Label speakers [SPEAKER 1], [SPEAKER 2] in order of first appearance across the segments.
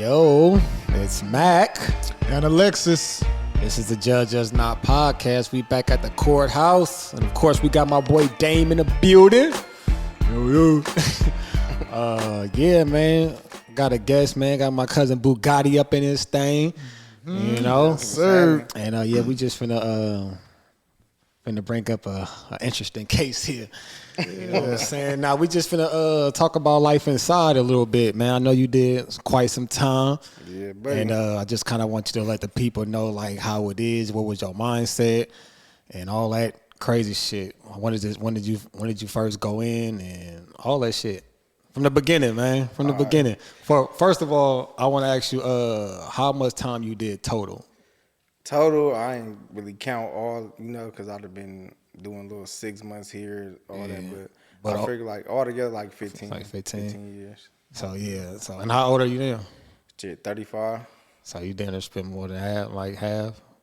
[SPEAKER 1] Yo, it's Mac
[SPEAKER 2] and Alexis.
[SPEAKER 1] This is the JudgeUsNot podcast. We back at the courthouse, and of course, we got my boy Dame in the building. Yo. Yeah, man. Got a guest, man. Got my cousin BOOGATI up in this thing. You know,
[SPEAKER 2] yes, sir.
[SPEAKER 1] And yeah, we just finna bring up a interesting case here. You know what I'm saying? Now we just finna talk about life inside a little bit, man. I know you did quite some time.
[SPEAKER 2] Yeah, buddy.
[SPEAKER 1] And I just kind of want you to let the people know like how it is, what was your mindset, and all that crazy shit. When did you first go in and all that shit? From the beginning, man. From the beginning. First of all, I want to ask you how much time you did total.
[SPEAKER 2] Total, I ain't really count all, because I'd have been doing little 6 months here, all that. But I figure like altogether like 15.
[SPEAKER 1] Like 15
[SPEAKER 2] years.
[SPEAKER 1] So yeah. So and how old are you now?
[SPEAKER 2] Shit, 35.
[SPEAKER 1] So you damn near spent more than half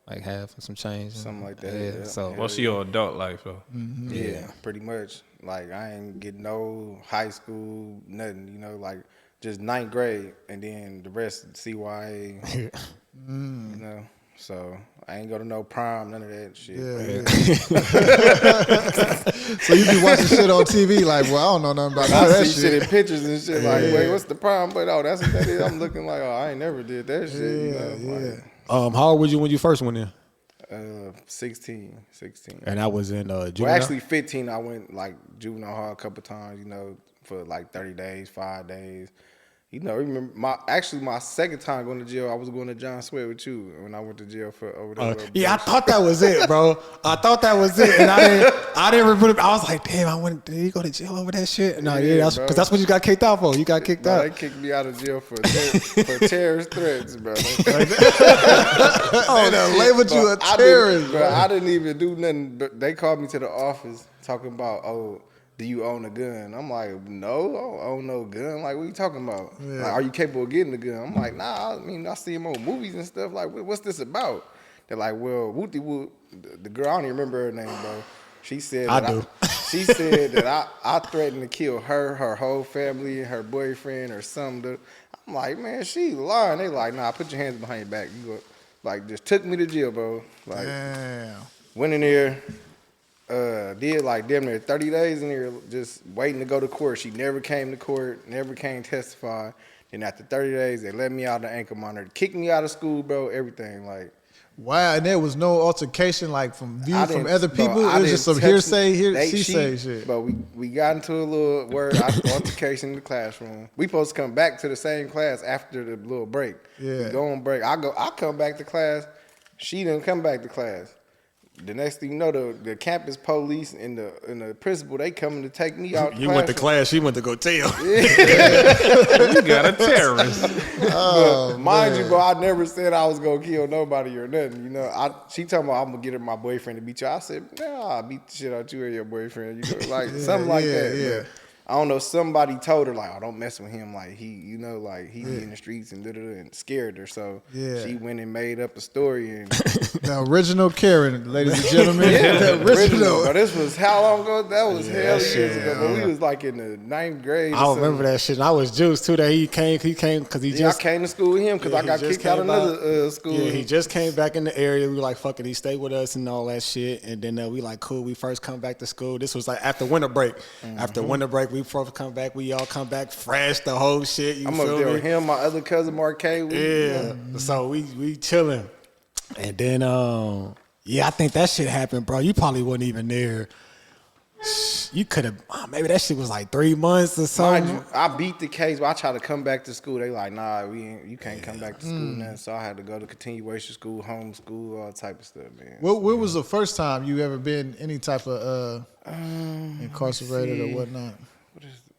[SPEAKER 1] and some change.
[SPEAKER 2] Something like that.
[SPEAKER 1] Yeah. So
[SPEAKER 3] what's your adult life though?
[SPEAKER 1] Mm-hmm.
[SPEAKER 2] Yeah, pretty much. Like I ain't get no high school, nothing, like just 9th grade and then the rest CYA. So I ain't go to no prom, none of that shit.
[SPEAKER 4] So you be watching shit on TV like, well, I don't know nothing about
[SPEAKER 2] I
[SPEAKER 4] that
[SPEAKER 2] see shit in pictures and shit like, wait, what's the prom? But that's what that is. I'm looking like, I ain't never did that shit.
[SPEAKER 1] how old were you when you first went in?
[SPEAKER 2] 16.
[SPEAKER 1] And I was in juvenile.
[SPEAKER 2] Well, actually 15. I went like juvenile hall a couple times, for like 30 days, 5 days. Remember my second time going to jail, I was going to John Sweat with you when I went to jail for over there.
[SPEAKER 1] Yeah, I thought that was it, bro. And I didn't remember. I was like, damn, did he go to jail over that shit? No, because that's what you got kicked out for. You got kicked out.
[SPEAKER 2] They kicked me out of jail for terrorist threats, bro.
[SPEAKER 4] Labeled you a terrorist, bro.
[SPEAKER 2] I didn't even do nothing. But they called me to the office talking about, do you own a gun? I'm like, no, I don't own no gun. Like, what are you talking about?
[SPEAKER 4] Yeah.
[SPEAKER 2] Like, are you capable of getting a gun? I'm like, nah, I see him on movies and stuff. Like, what's this about? They're like, well, Wooty Woot, the girl, I don't even remember her name, bro. She said she said that I threatened to kill her whole family, her boyfriend, or something. I'm like, man, she lying. They like, nah, put your hands behind your back. You go, like, just took me to jail, bro. Like,
[SPEAKER 4] damn.
[SPEAKER 2] Went in there. Did like damn near 30 days in there just waiting to go to court. She never came to court, never came testify. Then after 30 days, they let me out of the ankle monitor, kicked me out of school, bro, everything. Like,
[SPEAKER 4] wow, and there was no altercation like from other people? It was just some hearsay, shit.
[SPEAKER 2] But we got into a little altercation in the classroom. We supposed to come back to the same class after the little break.
[SPEAKER 4] Yeah.
[SPEAKER 2] We go on break. I come back to class. She didn't come back to class. The next thing you know, the campus police and the principal, they coming to take me out.
[SPEAKER 1] You went to class, she went to go tell.
[SPEAKER 3] You got a terrorist.
[SPEAKER 2] Mind you, bro, I never said I was gonna kill nobody or nothing. She told me I'm gonna get my boyfriend to beat you. I said, nah, I'll beat the shit out you and your boyfriend. Something like that.
[SPEAKER 4] Yeah.
[SPEAKER 2] I don't know. Somebody told her like, "Oh, don't mess with him. Like he be in the streets and scared her." So she went and made up a story. And
[SPEAKER 4] the original Karen, ladies and gentlemen.
[SPEAKER 2] the original. But this was how long ago? That was hell years ago. But we was like in the 9th grade.
[SPEAKER 1] I remember that shit. And I was juiced too. That he came because
[SPEAKER 2] I came to school with him because I got kicked out of another school.
[SPEAKER 1] Yeah, he just came back in the area. We were like, fuck it, he stayed with us and all that shit. And then we like, cool. We first come back to school. This was like after winter break. Mm-hmm. After winter break, we first come back. We all come back fresh, the whole shit.
[SPEAKER 2] I'm up there with him, my other cousin Marquet.
[SPEAKER 1] So we chilling. And then, I think that shit happened, bro. You probably wasn't even there. You could have, maybe that shit was like 3 months or something.
[SPEAKER 2] I beat the case, but I tried to come back to school. They like, nah, you can't come back to school now. So I had to go to continuation school, home school, all type of stuff, man.
[SPEAKER 4] Where was the first time you ever been any type of incarcerated or whatnot?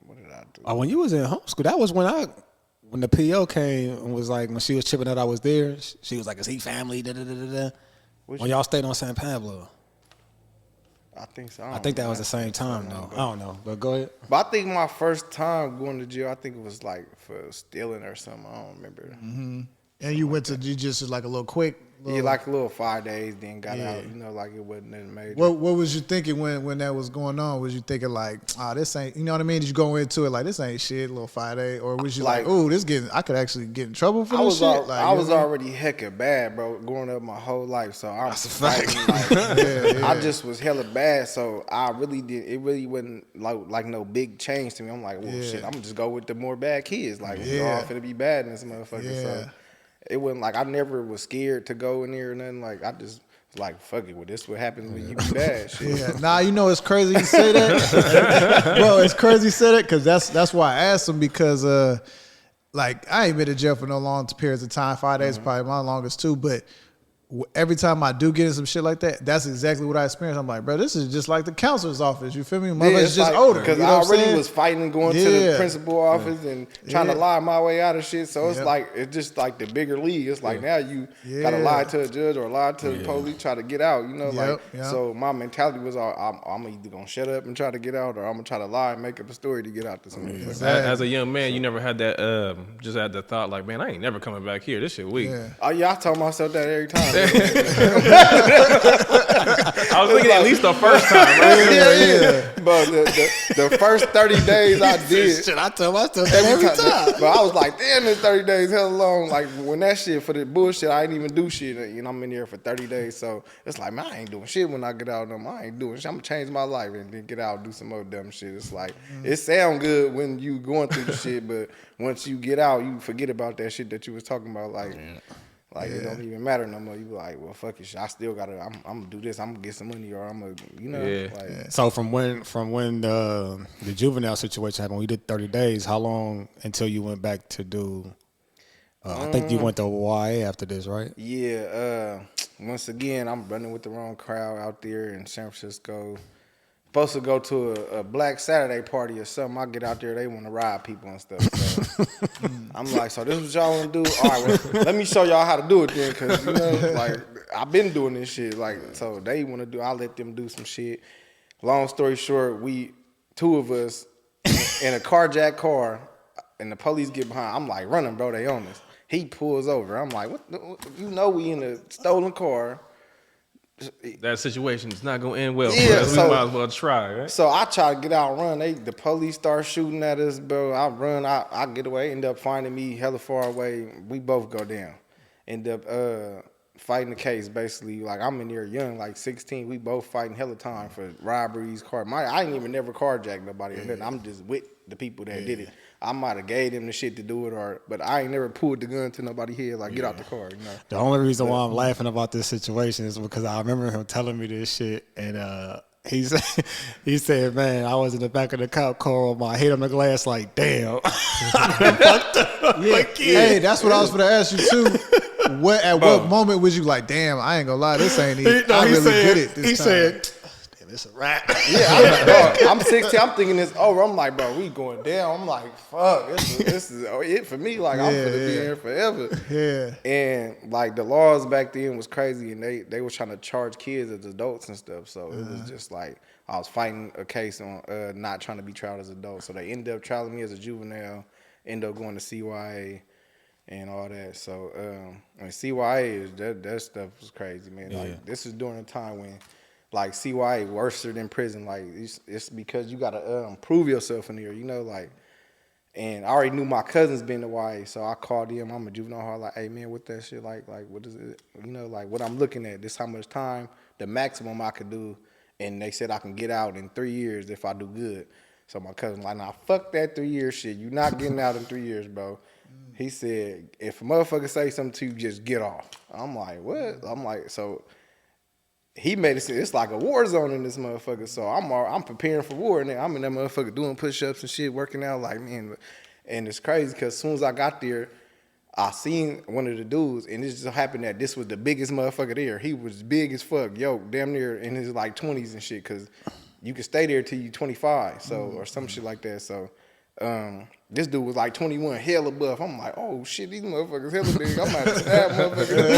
[SPEAKER 2] What did I do?
[SPEAKER 1] When you was in home school, that was when the PO came and was like, when she was tripping that I was there, she was like, is he family? When y'all stayed on San Pablo.
[SPEAKER 2] I think so.
[SPEAKER 1] I think that was the same time, though. I don't know, but go ahead.
[SPEAKER 2] But I think my first time going to jail, I think it was like for stealing or something. I don't remember.
[SPEAKER 4] Mm-hmm. And you went to, you just like a little quick
[SPEAKER 2] Yeah, like a little 5 days, then got out. You know, like it wasn't nothing major.
[SPEAKER 4] What was you thinking when that was going on? Was you thinking like, this ain't, you know what I mean? Did you go into it like this ain't shit, a little 5 day, or was you like, oh, I could actually get in trouble for this shit?
[SPEAKER 2] I was already hecka bad, bro, growing up my whole life. So I was fighting. I just was hella bad. So I really did. It really wasn't like no big change to me. I'm like, well, shit, I'm gonna just go with the more bad kids. Like we all finna be bad in this motherfucker.
[SPEAKER 4] Yeah.
[SPEAKER 2] So it wasn't like I never was scared to go in there or nothing. Like I just was like, fuck it. Well, this what happens when you be bad. Shit.
[SPEAKER 4] Yeah. Nah, you know it's crazy you say that, bro. It's crazy you say that because that's why I asked him because like I ain't been to jail for no long periods of time. 5 days is probably my longest too, but. Every time I do get in some shit like that, that's exactly what I experienced. I'm like, bro, this is just like the counselor's office. You feel me? Mother's just older.
[SPEAKER 2] Because I already was fighting and going to the principal office and trying to lie my way out of shit. So it's like, it's just like the bigger league. It's like now you got to lie to a judge or lie to the police, try to get out, you know? So my mentality was, I'm either going to shut up and try to get out or I'm going to try to lie and make up a story to get out to somebody.
[SPEAKER 3] As a young man, you never had that, just had the thought like, man, I ain't never coming back here. This shit weak.
[SPEAKER 2] Oh, yeah, I told myself that every time.
[SPEAKER 3] I was thinking at least the first time, right?
[SPEAKER 2] But the first 30 days I did.
[SPEAKER 1] Shit, I tell myself that every time.
[SPEAKER 2] But I was like, damn, this 30 days hell long. Like when that shit for the bullshit, I didn't even do shit. You know, I'm in here for 30 days. So it's like, man, I ain't doing shit when I get out. I ain't doing shit. I'm gonna change my life and then get out and do some more dumb shit. It's like, it sound good when you going through the shit, but once you get out, you forget about that shit that you was talking about. Like, it don't even matter no more. You be like, well, fuck it. I still gotta. I'm gonna do this. I'm gonna get some money, or I'm gonna, you know.
[SPEAKER 1] So from when the juvenile situation happened, we did 30 days. How long until you went back to do? I think you went to Hawaii after this, right?
[SPEAKER 2] Yeah. Once again, I'm running with the wrong crowd out there in San Francisco. Supposed to go to a Black Saturday party or something. I get out there, they want to ride people and stuff. So I'm like, so this is what y'all want to do? All right, well, let me show y'all how to do it then, because, you know, like, I've been doing this shit. Like, so they want to do, I let them do some shit. Long story short, two of us in a carjacked car, and the police get behind. I'm like, running, bro, they on us. He pulls over. I'm like, what? You know we in a stolen car.
[SPEAKER 3] That situation is not gonna end well.
[SPEAKER 2] Yeah,
[SPEAKER 3] so we might as well try, right?
[SPEAKER 2] So I try to get out and run. The police start shooting at us, bro. I run, I get away. End up finding me hella far away. We both go down. End up fighting the case, basically. Like I'm in there young, like 16. We both fighting hella time for robberies, I ain't even never carjacked nobody or nothing. I'm just with the people that did it. I might have gave them the shit to do it, but I ain't never pulled the gun to nobody head, like, get out the car, you know.
[SPEAKER 1] The only reason why I'm laughing about this situation is because I remember him telling me this shit, and he said, man, I was in the back of the cop car with my head on the glass like, damn.
[SPEAKER 4] Hey, that's what I was going to ask you, too. What moment was you like, damn, I ain't going to lie, this ain't it. I really get it this time.
[SPEAKER 1] He said, it's a wrap.
[SPEAKER 2] Yeah, I'm 16. I'm thinking this over. I'm like, bro, we going down. I'm like, fuck, this is it for me. Like, I'm gonna be here forever.
[SPEAKER 4] Yeah.
[SPEAKER 2] And like the laws back then was crazy, and they were trying to charge kids as adults and stuff. So it was just like I was fighting a case on not trying to be tried as adults. So they ended up trialing me as a juvenile. Ended up going to CYA and all that. So and CYA that stuff was crazy, man. Like this is during a time when. Like CYA worse than prison. Like it's because you gotta prove yourself in here, you know. Like, and I already knew my cousins been to YA, so I called him. I'm a juvenile hall. Like, hey man, what that shit like? What is it? You know, like what I'm looking at. This how much time, the maximum I could do, and they said I can get out in 3 years if I do good. So my cousin like, nah, fuck that 3 year shit. You not getting out in 3 years, bro. He said, if a motherfucker say something to you, just get off. I'm like, what? I'm like, so. He made it seem it's like a war zone in this motherfucker. So I'm preparing for war, and I'm in that motherfucker doing push-ups and shit, working out like, man. And it's crazy because as soon as I got there, I seen one of the dudes, and it just happened that this was the biggest motherfucker there. He was big as fuck, yo, damn near in his like 20s and shit, because you can stay there till you 25, so or some shit like that. So this dude was like 21, hella buff. I'm like, oh shit, these motherfuckers hella big. I'm about to stab motherfuckers.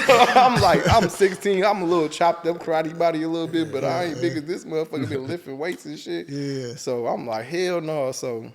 [SPEAKER 2] So I'm like, I'm 16. I'm a little chopped up, karate body a little bit, but I ain't big as this motherfucker been lifting weights and shit.
[SPEAKER 4] Yeah.
[SPEAKER 2] So I'm like, hell no. So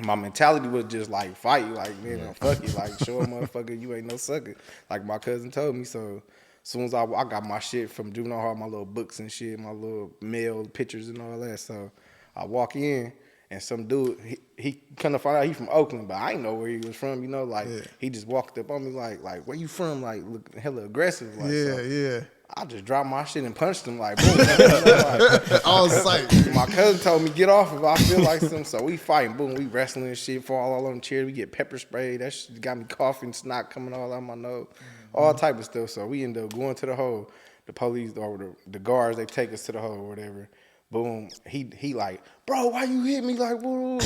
[SPEAKER 2] my mentality was just like fight, like man, fuck it, like show a motherfucker you ain't no sucker, like my cousin told me. So as soon as I got my shit from juvenile hall, my little books and shit, my little mail pictures and all that. So I walk in and some dude, he kind of find out he from Oakland, but I didn't know where he was from, you know, like he just walked up on me like where you from, like look hella aggressive, like so I just dropped my shit and punched him like boom. Like,
[SPEAKER 4] I was like,
[SPEAKER 2] my cousin told me get off if I feel like something. So we fighting, boom, we wrestling and shit, fall all on the chair. We get pepper spray. That shit got me coughing, snot coming all out my nose, all type of stuff. So we end up going to the hole. The police or the guards, they take us to the hole or whatever. Boom, he like, bro, why you hit me? Like, whoa.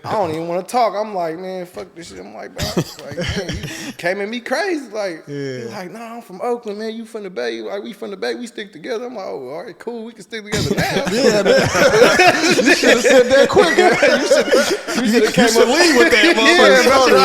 [SPEAKER 2] I don't even want to talk. I'm like, man, fuck this shit. I'm like, bro, like, man, you came at me crazy. Like, he like, nah, I'm from Oakland, man. You from the Bay? Like, we from the Bay. We stick together. I'm like, oh, all right, cool. We can stick together now.
[SPEAKER 4] yeah, man. You should have said that quicker.
[SPEAKER 2] You should have came up
[SPEAKER 1] lead with that,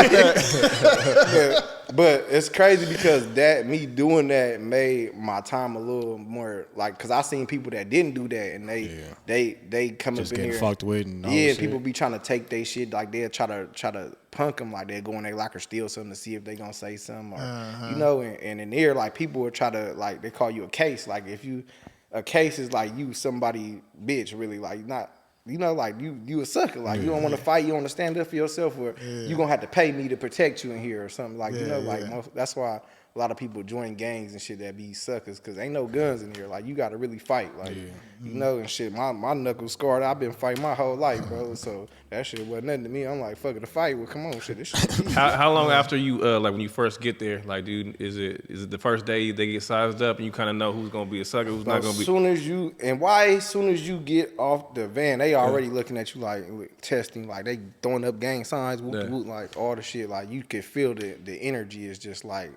[SPEAKER 1] motherfucker.
[SPEAKER 2] Yeah. But it's crazy because me doing that made my time a little more like, cause I seen people that didn't do that and they come
[SPEAKER 1] Just
[SPEAKER 2] up in
[SPEAKER 1] getting
[SPEAKER 2] here
[SPEAKER 1] fucked with and all
[SPEAKER 2] yeah,
[SPEAKER 1] this
[SPEAKER 2] people
[SPEAKER 1] shit.
[SPEAKER 2] be trying to take their shit, like they'll try to punk them, like they'll go in their locker steal something to see if they gonna say something or you know, and in there like people will try to like they call you a case, like if you a case is like you somebody bitch really, like not. You know, like you a sucker. Like you don't want to fight. You want to stand up for yourself, or you gonna have to pay me to protect you in here or something. Like you know, like that's why a lot of people join gangs and shit that be suckers because ain't no guns in here. Like you got to really fight. Like you know and shit. My knuckles scarred. I've been fighting my whole life, bro. So that shit wasn't nothing to me. I'm like, fuck it, the fight. Well, come on, shit. This shit. Easy.
[SPEAKER 3] How long after you like when you first get there? Like, dude, is it the first day they get sized up and you kind of know who's gonna be a sucker, who's not gonna be?
[SPEAKER 2] As soon as you get off the van, they already looking at you like testing, like they throwing up gang signs, whoop whoop, like all the shit. Like you can feel the energy is just like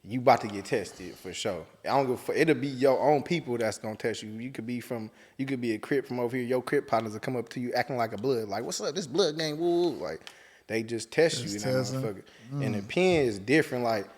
[SPEAKER 2] you about to get tested for sure. I don't give a fuck. It'll be your own people that's gonna test you. You could be a Crip from over here. Your Crip partners will come up to you acting like a blood, like what's up, this blood gang, woo woo. Like they just test you, that motherfucker. And the pen is different, like.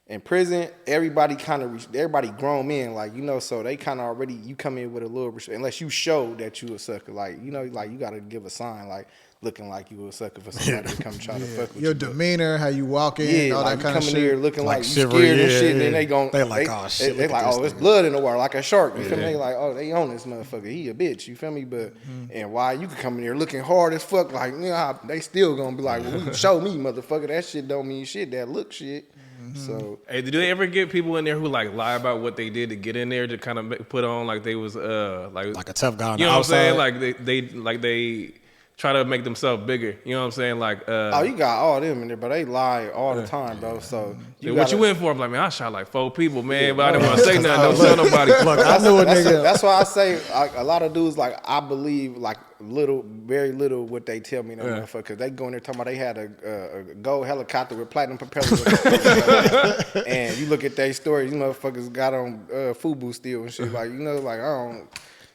[SPEAKER 2] In prison, everybody grown men, like, you know, so they kind of already, you come in with a little respect, unless you show that you a sucker, like, you know, like, you got to give a sign, like, looking like you a sucker for somebody to come try to fuck with
[SPEAKER 4] your
[SPEAKER 2] you.
[SPEAKER 4] demeanor, how you walk in, all
[SPEAKER 2] like
[SPEAKER 4] that kind of shit.
[SPEAKER 2] Coming here looking like you scared
[SPEAKER 1] shivery,
[SPEAKER 2] and shit, and then
[SPEAKER 1] they like, oh, shit,
[SPEAKER 2] they like, oh, it's blood in the water, like a shark, you feel me? They like, oh, they own this motherfucker, he a bitch, you feel me? But, and why you could come in here looking hard as fuck, like, you know, they still gonna be like, well, show me, motherfucker, that shit don't mean shit, that look shit. So,
[SPEAKER 3] hey, do they ever get people in there who like lie about what they did to get in there to kind of put on like they was like
[SPEAKER 1] a tough guy on
[SPEAKER 3] you
[SPEAKER 1] the
[SPEAKER 3] know
[SPEAKER 1] outside?
[SPEAKER 3] what I'm saying? Like they try to make themselves bigger. You know what I'm saying? Like
[SPEAKER 2] you got all them in there, but they lie all the time, bro. So
[SPEAKER 3] what you in for? I'm like, man, I shot like 4 people, man, but I didn't want to say nothing. Don't tell nobody.
[SPEAKER 1] Look, I knew a nigga.
[SPEAKER 2] That's why I say like, a lot of dudes like I believe like very little what they tell me, that motherfucker. Cause they go in there talking about they had a gold helicopter with platinum propellers, and you look at their stories, these motherfuckers got on FUBU still and shit. Like you know, like I don't.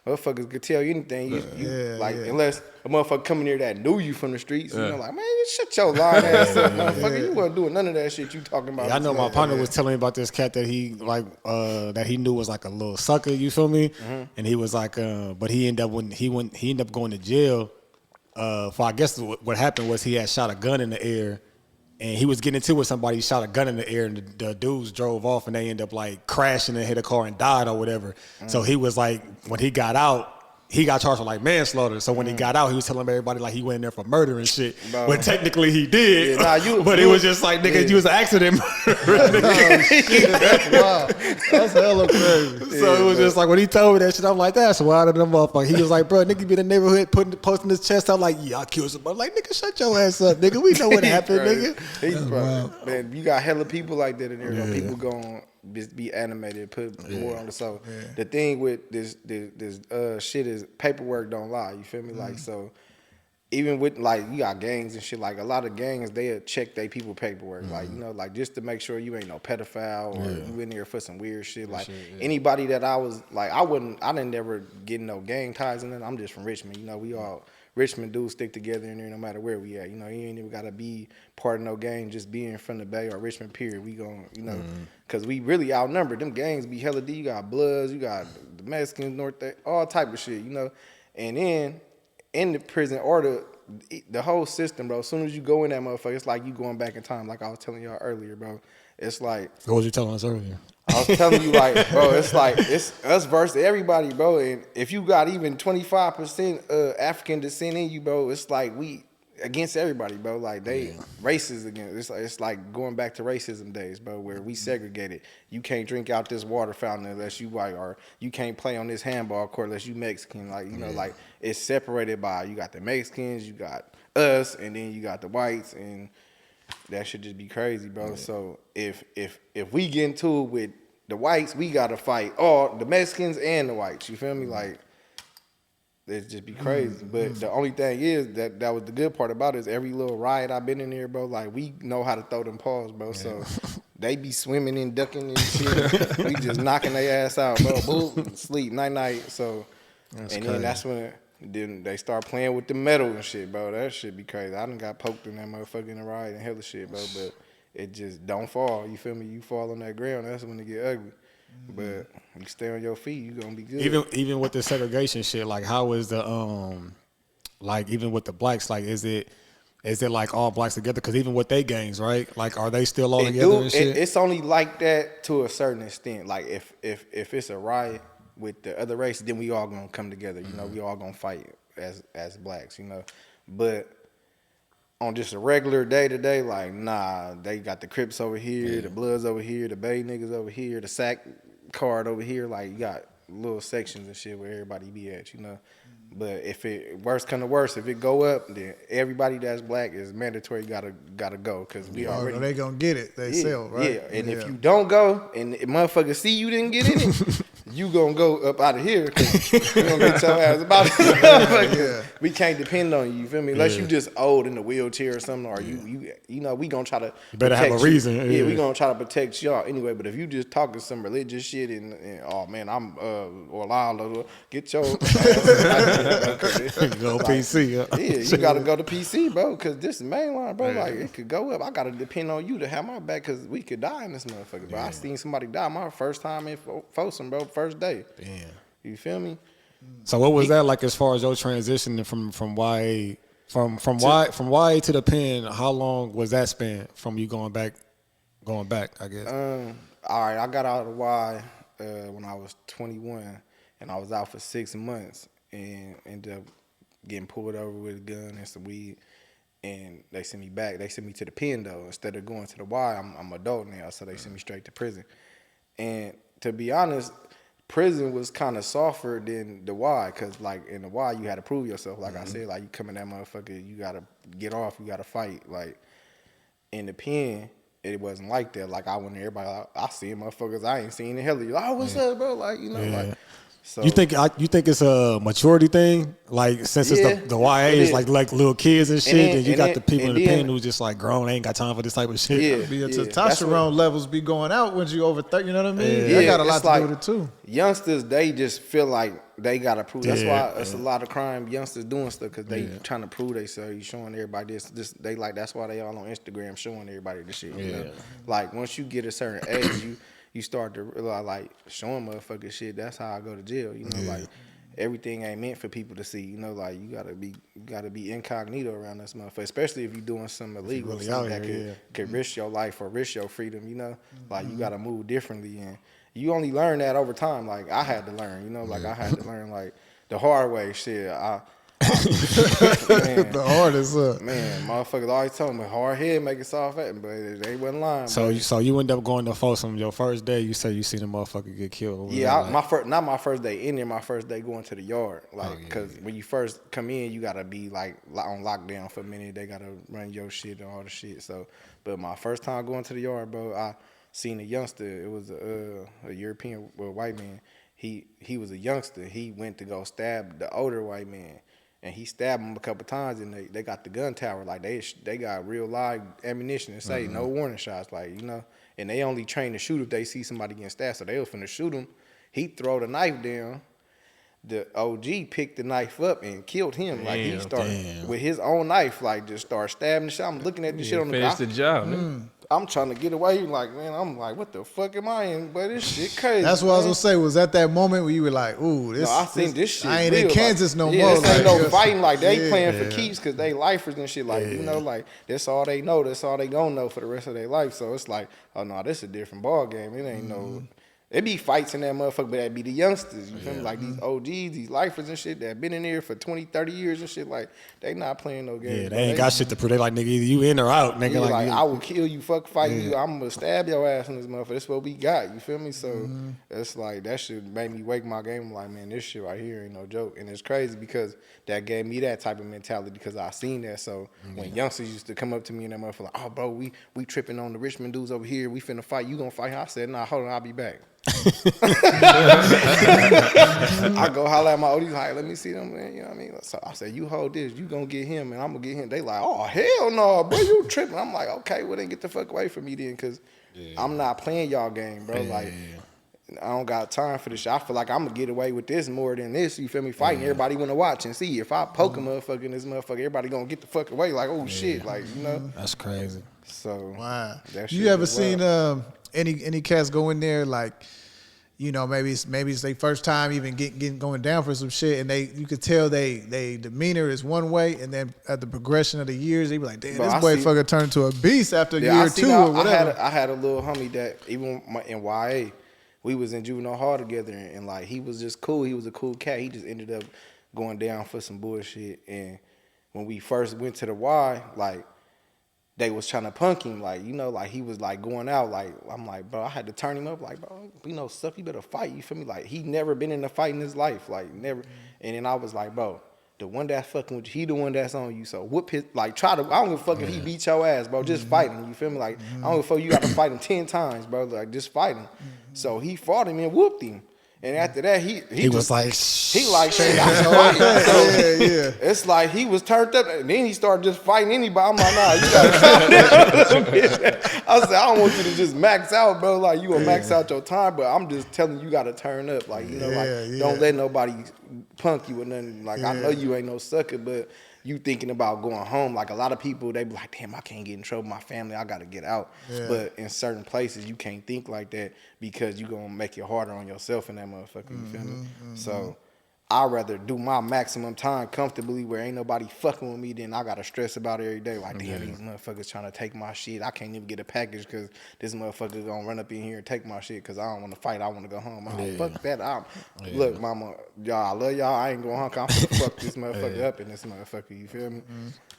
[SPEAKER 2] Motherfuckers could tell you anything. Unless a motherfucker come in here that knew you from the streets, you know, like, man, shut your lying ass up, motherfucker. You wasn't doing none of that shit you talking about.
[SPEAKER 1] Yeah, I know my partner was telling me about this cat that he like that he knew was like a little sucker. You feel me? And he was like, but he ended up going to jail. For I guess what happened was he had shot a gun in the air. And he was getting into it with somebody, shot a gun in the air, and the dudes drove off, and they ended up like crashing and hit a car and died or whatever. So he was like, when he got out, he got charged for like manslaughter. So when he got out, he was telling everybody like he went in there for murder and shit. Bro. But technically he did. But it was just like, nigga, you was an accident murder.
[SPEAKER 4] That's wild. That's hella crazy.
[SPEAKER 1] So it was just like when he told me that shit, I'm like, that's wild of them motherfucker. He was like, bro, nigga be in the neighborhood posting his chest out like, yeah, I killed somebody. I'm like, nigga, shut your ass up, nigga. We know what happened, nigga.
[SPEAKER 2] Man, you got hella people like that in there. Yeah. People going just be animated, put more on the soul. The thing with this shit is paperwork don't lie. You feel me? Like so, even with like you got gangs and shit. Like a lot of gangs, they'll check they people paperwork. Like you know, like just to make sure you ain't no pedophile or you in there for some weird shit. Like anybody that I was like, I didn't never get no gang ties in it. I'm just from Richmond. You know, we all. Richmond dudes stick together in there no matter where we at. You know, you ain't even got to be part of no gang, just being from the Bay or Richmond, period. We gon', you know, because we really outnumbered. Them gangs be hella D. You got Bloods, you got the Mexicans, all type of shit, you know. And then in the prison or the whole system, bro. As soon as you go in that motherfucker, it's like you going back in time. Like I was telling y'all earlier, bro. It's like
[SPEAKER 1] What was you telling us earlier?
[SPEAKER 2] I was telling you, like, bro, it's like it's us versus everybody, bro. And if you got even 25% African descent in you, bro, it's like we against everybody, bro. Like they racist against. It's like going back to racism days, bro, where we segregated. You can't drink out this water fountain unless you white, or you can't play on this handball court unless you Mexican. Like you know, like it's separated by you got the Mexicans, you got us, and then you got the whites, and that should just be crazy, bro. Yeah. So if we get into it with the whites, we gotta fight all the Mexicans and the whites. You feel me? Like it'd just be crazy. But the only thing is that was the good part about it is every little riot I've been in here, bro. Like we know how to throw them paws, bro. Yeah. So they be swimming and ducking and shit. We just knocking their ass out, bro. Boom, sleep, night. So then that's when. Then they start playing with the metal and shit, bro. That shit be crazy. I done got poked in that motherfucker in the ride and hella shit, bro. But it just don't fall. You feel me? You fall on that ground, that's when it get ugly. But you stay on your feet, you gonna be good.
[SPEAKER 1] Even with the segregation shit, like how is the like even with the blacks, like is it like all blacks together? Because even with they gangs, right? Like are they still all together and shit?
[SPEAKER 2] It's only like that to a certain extent. Like if it's a riot with the other race, then we all gonna come together. You know, we all gonna fight as blacks. You know, but on just a regular day to day, like nah, they got the Crips over here, the Bloods over here, the Bay niggas over here, the Sack card over here. Like you got little sections and shit where everybody be at. You know. But if it worse come to worse, if it go up, then everybody that's black is mandatory gotta go because we already
[SPEAKER 4] they gonna get it. They sell right.
[SPEAKER 2] Yeah, and if you don't go and motherfuckers see you didn't get in it, you gonna go up out of here because you gonna get your ass about it. We can't depend on you. You feel me? Unless you just old in the wheelchair or something, or you know we gonna try to.
[SPEAKER 1] You better have a reason.
[SPEAKER 2] Yeah, we gonna try to protect y'all anyway. But if you just talking some religious shit and oh man, I'm or get your ass.
[SPEAKER 1] Go like, PC.
[SPEAKER 2] Yeah, you gotta go to PC, bro, because this is mainline, bro. Like it could go up. I gotta depend on you to have my back, because we could die in this motherfucker, bro. I seen somebody die my first time in Folsom, bro, first day. Damn. You feel me?
[SPEAKER 1] So what was that like as far as your transition from YA from YA to the pen? How long was that span from you going back? I guess.
[SPEAKER 2] All right, I got out of Y when I was 21, and I was out for 6 months. And ended up getting pulled over with a gun and some weed, and they sent me back. They sent me to the pen though. Instead of going to the Y, I'm adult now, so they sent me straight to prison. And to be honest, prison was kind of softer than the Y, because like in the Y you had to prove yourself. Like I said, like you come in that motherfucker, you gotta get off, you gotta fight. Like in the pen, it wasn't like that. Like I went to everybody, like, I see motherfuckers I ain't seen in hell. Like, oh, what's up, bro? Like you know, like. So,
[SPEAKER 1] you think it's a maturity thing? Like since it's the YA is like little kids and shit, and you got the people in the pen who's just like grown, they ain't got time for this type of shit.
[SPEAKER 4] Yeah, testosterone levels be going out when you over 30. You know what I mean? That got a lot to do with it too.
[SPEAKER 2] Youngsters, they just feel like they gotta prove. That's why it's a lot of crime. Youngsters doing stuff because they trying to prove themselves. You showing everybody this. They like that's why they all on Instagram showing everybody this shit. You know? Like once you get a certain age, you start to realize, like, showing motherfuckers shit, that's how I go to jail. You know, like, everything ain't meant for people to see. You know, like, you gotta be incognito around this motherfucker, especially if you're doing something illegal, really something that could risk your life or risk your freedom, you know? Like, you gotta move differently. And you only learn that over time. Like, I had to learn, you know? Like, I had to learn, like, the hard way. Shit,
[SPEAKER 4] the hardest,
[SPEAKER 2] man, motherfuckers always told me hard head make it soft, but they wasn't lying.
[SPEAKER 1] So you end up going to Folsom your first day. You say you seen a motherfucker get killed.
[SPEAKER 2] Yeah, not my first day in there. My first day going to the yard, like because when you first come in, you gotta be like on lockdown for a minute. They gotta run your shit and all the shit. So, but my first time going to the yard, bro, I seen a youngster. It was a European white man. He was a youngster. He went to go stab the older white man. And he stabbed him a couple times, and they got the gun tower. Like, they got real live ammunition and say no warning shots, like, you know. And they only train to shoot if they see somebody getting stabbed. So they was finna shoot him. He throw the knife down. The OG picked the knife up and killed him. Like, he started with his own knife, like, just start stabbing the shit. I'm looking at this shit on the
[SPEAKER 3] Finished the job,
[SPEAKER 2] I'm trying to get away. Like, man, I'm like, what the fuck am I in? But this shit crazy.
[SPEAKER 4] That's what I was gonna say. Was that moment where you were like, ooh, this?
[SPEAKER 2] No, I think this shit.
[SPEAKER 4] I ain't
[SPEAKER 2] real.
[SPEAKER 4] in Kansas no
[SPEAKER 2] yeah,
[SPEAKER 4] more.
[SPEAKER 2] This ain't
[SPEAKER 4] like,
[SPEAKER 2] no fighting. Like they playing for keeps because they lifers and shit. Like you know, like that's all they know. That's all they gonna know for the rest of their life. So it's like, oh no, this a different ball game. It ain't no. It be fights in that motherfucker, but that be the youngsters. You feel me? Like these OGs, these lifers and shit that been in there for 20, 30 years and shit. Like they not playing no games.
[SPEAKER 1] Yeah, they ain't got shit to prove. They like, nigga, either you in or out, nigga.
[SPEAKER 2] Yeah,
[SPEAKER 1] like
[SPEAKER 2] I will kill you, fuck fight you. I'm gonna stab your ass in this motherfucker. That's what we got. You feel me? So it's like that shit made me wake my game. I'm like, man, this shit right here ain't no joke. And it's crazy because that gave me that type of mentality because I seen that. So when youngsters used to come up to me and that motherfucker, like, oh bro, we tripping on the Richmond dudes over here. We finna fight. You gonna fight? I said, nah, hold on, I'll be back. I go holler at my oldies, like, let me see them, man. You know what I mean? So I said, you hold this, you gonna get him, and I'm gonna get him. They like, oh hell no, bro, you tripping? I'm like, okay, well then get the fuck away from me then, cause I'm not playing y'all game, bro. Like, I don't got time for this shit. I feel like I'm gonna get away with this more than this. You feel me? Fighting, everybody wanna watch and see. If I poke a motherfucker in this motherfucker, everybody gonna get the fuck away. Like, oh shit, like you know.
[SPEAKER 1] that's crazy.
[SPEAKER 2] So
[SPEAKER 4] wow.
[SPEAKER 2] that
[SPEAKER 4] You
[SPEAKER 2] shit
[SPEAKER 4] ever
[SPEAKER 2] is
[SPEAKER 4] seen
[SPEAKER 2] wild.
[SPEAKER 4] any cats go in there like, you know, maybe it's their first time even getting going down for some shit, and you could tell they demeanor is one way, and then at the progression of the years, they be like, damn,
[SPEAKER 2] Bro,
[SPEAKER 4] this
[SPEAKER 2] I
[SPEAKER 4] boy
[SPEAKER 2] see-
[SPEAKER 4] fucker turned to a beast after
[SPEAKER 2] Yeah,
[SPEAKER 4] year two or whatever.
[SPEAKER 2] I had a little homie that even in YA, we was in juvenile hall together, and like he was just cool. He was a cool cat. He just ended up going down for some bullshit. And when we first went to the Y, like they was trying to punk him, like you know, like he was like going out. Like I'm like, bro, I had to turn him up. Like, bro, you know, stuff. You better fight. You feel me? Like he never been in a fight in his life, like never. And then I was like, bro. The one that's fucking with you, he the one that's on you. So whoop his, like try to, I don't give a fuck if he beat your ass, bro. Just fight him, you feel me? Like, I don't give a fuck, you got to fight him 10 times, bro. Like, just fight him. So he fought him and whooped him. And after that, he
[SPEAKER 1] was like,
[SPEAKER 2] he like, shit, I fight. So it's like he was turned up, and then he started just fighting anybody. I'm like, nah, you gotta calm down a little bit. I said, I don't want you to just max out, bro. Like, you gonna max out your time, but I'm just telling you, you gotta turn up. Like, you know, don't let nobody punk you or nothing. Like, I know you ain't no sucker, but you thinking about going home. Like, a lot of people, they be like, damn, I can't get in trouble with my family. I gotta get out. But in certain places, you can't think like that because you gonna make it harder on yourself and that motherfucker. You feel me? So I'd rather do my maximum time comfortably where ain't nobody fucking with me than I gotta stress about it every day. Like, damn, these motherfuckers trying to take my shit. I can't even get a package because this motherfucker gonna run up in here and take my shit because I don't want to fight. I want to go home. Fuck that. Look, mama, y'all, I love y'all. I ain't going home. I'm gonna fuck this motherfucker up in this motherfucker. You feel me?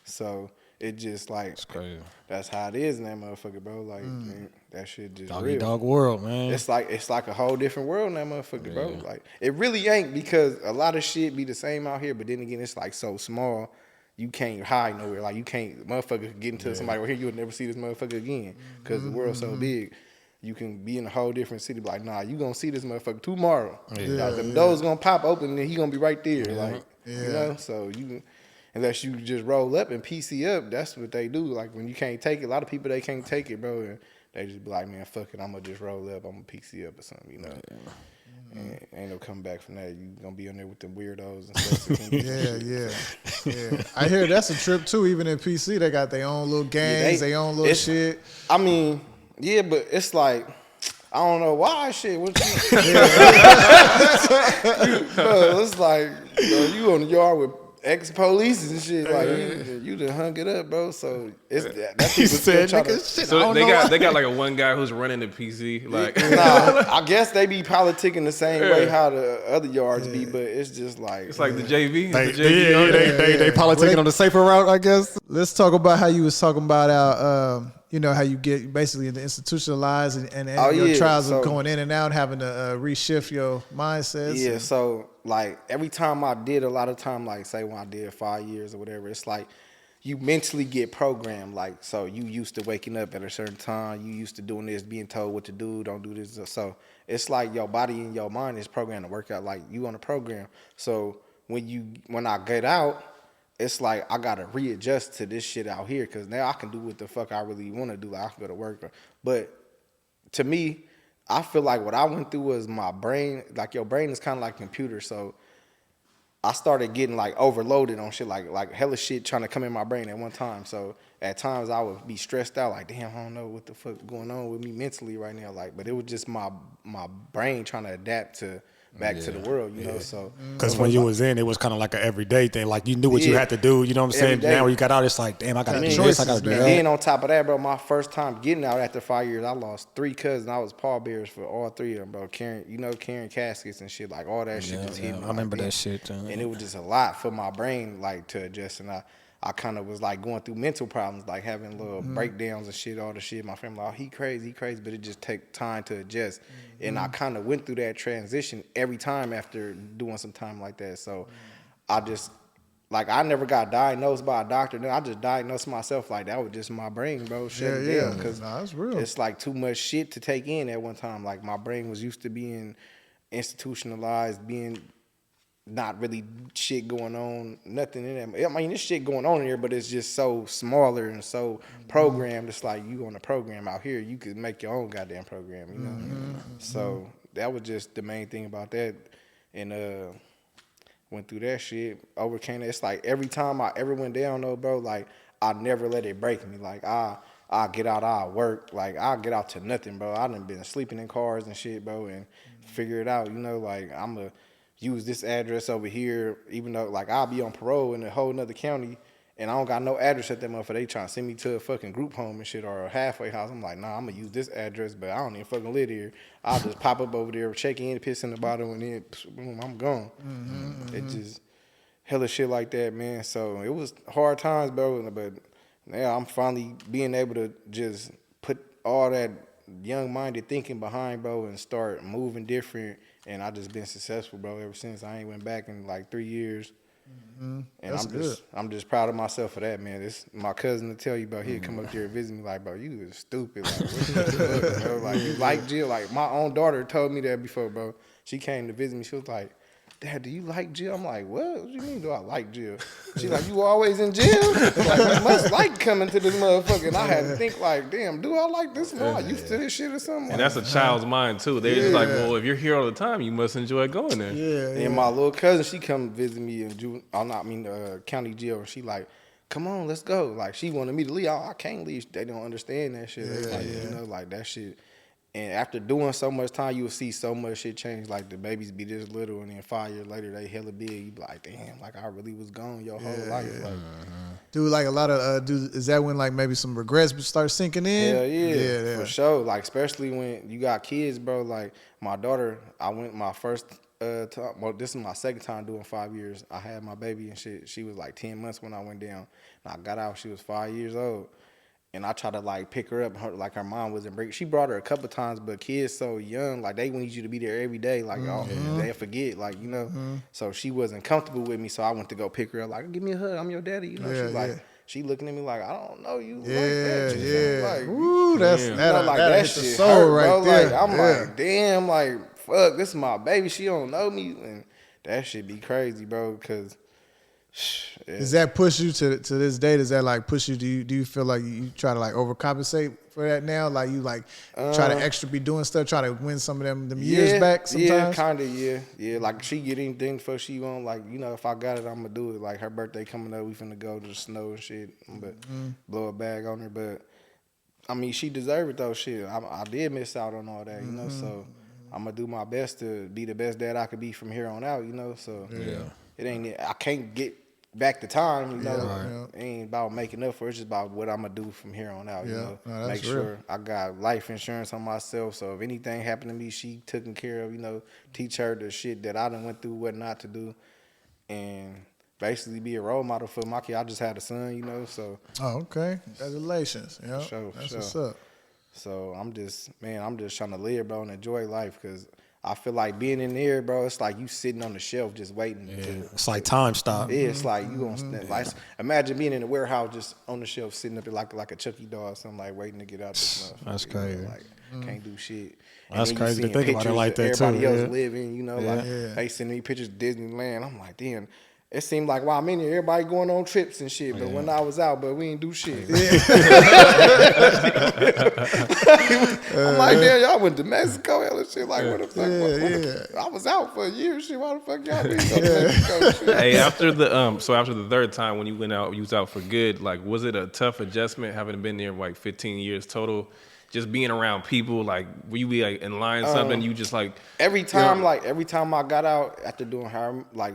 [SPEAKER 2] So it just like,
[SPEAKER 1] it's crazy.
[SPEAKER 2] that's how it is in that motherfucker, bro. Like, man, that shit just
[SPEAKER 1] Doggy
[SPEAKER 2] real.
[SPEAKER 1] dog world, man.
[SPEAKER 2] It's like a whole different world in that motherfucker, bro. Like it really ain't because a lot of shit be the same out here, but then again, it's like so small, you can't hide nowhere. Like you can't motherfucker get into somebody over here, you would never see this motherfucker again because the world's so big. You can be in a whole different city, be like, nah, you gonna see this motherfucker tomorrow. Them doors gonna pop open and he gonna be right there, like you know. So you. Unless you just roll up and PC up, that's what they do. Like when you can't take it, a lot of people they can't take it, bro. And they just be like, man, fuck it, I'm gonna just roll up, I'm gonna PC up or something, you know. And ain't no coming back from that. You gonna be on there with them weirdos and stuff.
[SPEAKER 4] Yeah. I hear that's a trip too. Even in PC, they got their own little gangs, their own little shit.
[SPEAKER 2] I mean, yeah, but it's like I don't know why shit. What you, bro, it's like you on the yard with ex-police and shit, like you done hung it up, bro. So it's that's people still trying to.
[SPEAKER 3] So they got like a one guy who's running the PC, like
[SPEAKER 2] nah. I guess they be politicking the same way how the other yards be, but it's just like
[SPEAKER 3] it's like the JV.
[SPEAKER 1] They politicking on the safer route, I guess.
[SPEAKER 4] Let's talk about how you was talking about our, you know, how you get basically the institutionalized and your trials of going in and out, having to reshift your mindsets.
[SPEAKER 2] Yeah, so like every time I did, a lot of time, like say when I did 5 years or whatever, it's like you mentally get programmed. Like, so you used to waking up at a certain time, you used to doing this, being told what to do, don't do this. So it's like your body and your mind is programmed to work out like you on a program. So when I get out, it's like I gotta readjust to this shit out here because now I can do what the fuck I really want to do. Like I can go to work, but to me, I feel like what I went through was my brain. Like your brain is kind of like a computer, so I started getting like overloaded on shit, like hella shit trying to come in my brain at one time. So at times I would be stressed out, like, damn, I don't know what the fuck going on with me mentally right now. Like, but it was just my brain trying to adapt to back to the world, you know. So
[SPEAKER 1] because when you was in, it was kind of like an everyday thing. Like you knew what you had to do. You know what I'm saying?
[SPEAKER 2] Day.
[SPEAKER 1] Now when you got out, it's like, damn, I got to do
[SPEAKER 4] choices,
[SPEAKER 1] this. I got to do
[SPEAKER 2] and
[SPEAKER 1] that.
[SPEAKER 2] then on top of that, bro, my first time getting out after 5 years, I lost 3 cousins. I was pallbearers for all 3 of them, bro. Carrying caskets and shit, like all that shit just hit me.
[SPEAKER 1] I remember that shit.
[SPEAKER 2] And it was just a lot for my brain, like, to adjust. And I kind of was like going through mental problems, like having little breakdowns and shit, all the shit. My family, like, oh, he crazy, but it just take time to adjust. And I kind of went through that transition every time after doing some time like that. So I just, like, I never got diagnosed by a doctor. Then I just diagnosed myself, like, that was just my brain, bro, shutting down. Because
[SPEAKER 4] that's real.
[SPEAKER 2] It's like too much shit to take in at one time. Like, my brain was used to being institutionalized, being not really shit going on, nothing in there. I mean, there's shit going on in here, but it's just so smaller and so programmed. It's like you on a program out here, you could make your own goddamn program, you know? So that was just the main thing about that. And went through that shit, overcame it. It's like every time I ever went down though, bro, like I never let it break me. Like I get out, I work, like I get out to nothing, bro. I done been sleeping in cars and shit, bro, and figure it out, you know, like I'm a use this address over here, even though like I'll be on parole in a whole nother county and I don't got no address at that motherfucker. They trying to send me to a fucking group home and shit or a halfway house. I'm like, nah, I'm gonna use this address, but I don't even fucking live here. I'll just pop up over there, check in, piss in the bottle, and then boom, I'm gone. It just hella shit like that, man. So it was hard times, bro, but now I'm finally being able to just put all that young-minded thinking behind, bro, and start moving different. And I just been successful, bro, ever since. I ain't went back in like 3 years. And I'm just proud of myself for that, man. This my cousin to tell you about. He'd come up there and visit me like, bro, you was stupid. Like, what the fuck, bro? Like, you like Jill? Like, my own daughter told me that before, bro. She came to visit me. She was like, Dad, do you like Jill? I'm like, what do you mean do I like Jill? She's like, you always in jail? Like, you must like coming to this motherfucker. And I had to think like, damn, do I like this? Am I used to this shit or something?
[SPEAKER 3] And that's a child's mind too. They're just like, well, if you're here all the time, you must enjoy going there.
[SPEAKER 2] And my little cousin, she come visit me in county jail. And she like, come on, let's go. Like, she wanted me to leave. I can't leave. They don't understand that shit. You know, like that shit. And after doing so much time, you will see so much shit change. Like the babies be this little, and then 5 years later they hella big. You be like, damn, like I really was gone your whole life. Like,
[SPEAKER 4] dude, like a lot of is that when like maybe some regrets start sinking in?
[SPEAKER 2] Hell yeah, for sure. Like especially when you got kids, bro. Like my daughter, I went my first time. Well, this is my second time doing 5 years. I had my baby and shit. She was like 10 months when I went down. And I got out. She was 5 years old. And I tried to like pick her up, her mom wasn't break. She brought her a couple times, but kids so young, like they need you to be there every day, like they forget, like you know. So she wasn't comfortable with me, so I went to go pick her up, like give me a hug, I'm your daddy, you know. She's like, she looking at me like I don't know you, like that. Like,
[SPEAKER 4] ooh, that's
[SPEAKER 2] that shit
[SPEAKER 4] soul
[SPEAKER 2] hurt,
[SPEAKER 4] right
[SPEAKER 2] bro.
[SPEAKER 4] there.
[SPEAKER 2] Like I'm like, damn, like fuck, this is my baby, she don't know me, and that shit be crazy, bro, because.
[SPEAKER 4] Does that push you to this day? Does that like push you? Do you feel like you try to like overcompensate for that now? Like you like try to extra be doing stuff, try to win some of them years back sometimes?
[SPEAKER 2] Yeah, kind of, yeah. Like she get anything for she want, like, you know, if I got it, I'm gonna do it. Like her birthday coming up, we finna go to the snow and shit, but blow a bag on her. But I mean, she deserved it though. Shit, I did miss out on all that, you know. So I'm gonna do my best to be the best dad I could be from here on out, you know. So it ain't. I can't get back to time, you know. It ain't about making up for it. It's just about what I'm gonna do from here on out, you know. Make sure I got life insurance on myself, so if anything happened to me, she taken care of, you know. Teach her the shit that I done went through, what not to do, and basically be a role model for my kid. I just had a son, you know, so.
[SPEAKER 4] Oh, okay. Congratulations. Yeah,
[SPEAKER 2] That's
[SPEAKER 4] what's up.
[SPEAKER 2] So I'm just trying to live, bro, and enjoy life, because I feel like being in there, bro, it's like you sitting on the shelf just waiting.
[SPEAKER 1] It's like time stop.
[SPEAKER 2] Yeah, it's like you gonna stand. Like, imagine being in a warehouse just on the shelf sitting up there like a Chucky doll or something, like waiting to get out this motherfucker.
[SPEAKER 1] That's crazy.
[SPEAKER 2] You know, like can't do shit.
[SPEAKER 1] That's crazy to think about it like that too.
[SPEAKER 2] Everybody else living, you know, like they sending me pictures of Disneyland. I'm like, damn. it seemed like while I'm in here, everybody going on trips and shit. But when I was out, but we ain't do shit. I'm like, damn, y'all went to Mexico and shit. Like, what the fuck? I was out for a year. Shit, why the fuck y'all been going to Mexico? Shit.
[SPEAKER 3] Hey, after the third time when you went out, you was out for good. Like, was it a tough adjustment having been there like 15 years total? Just being around people, like, were you be like in line something? You just like
[SPEAKER 2] every time I got out after doing like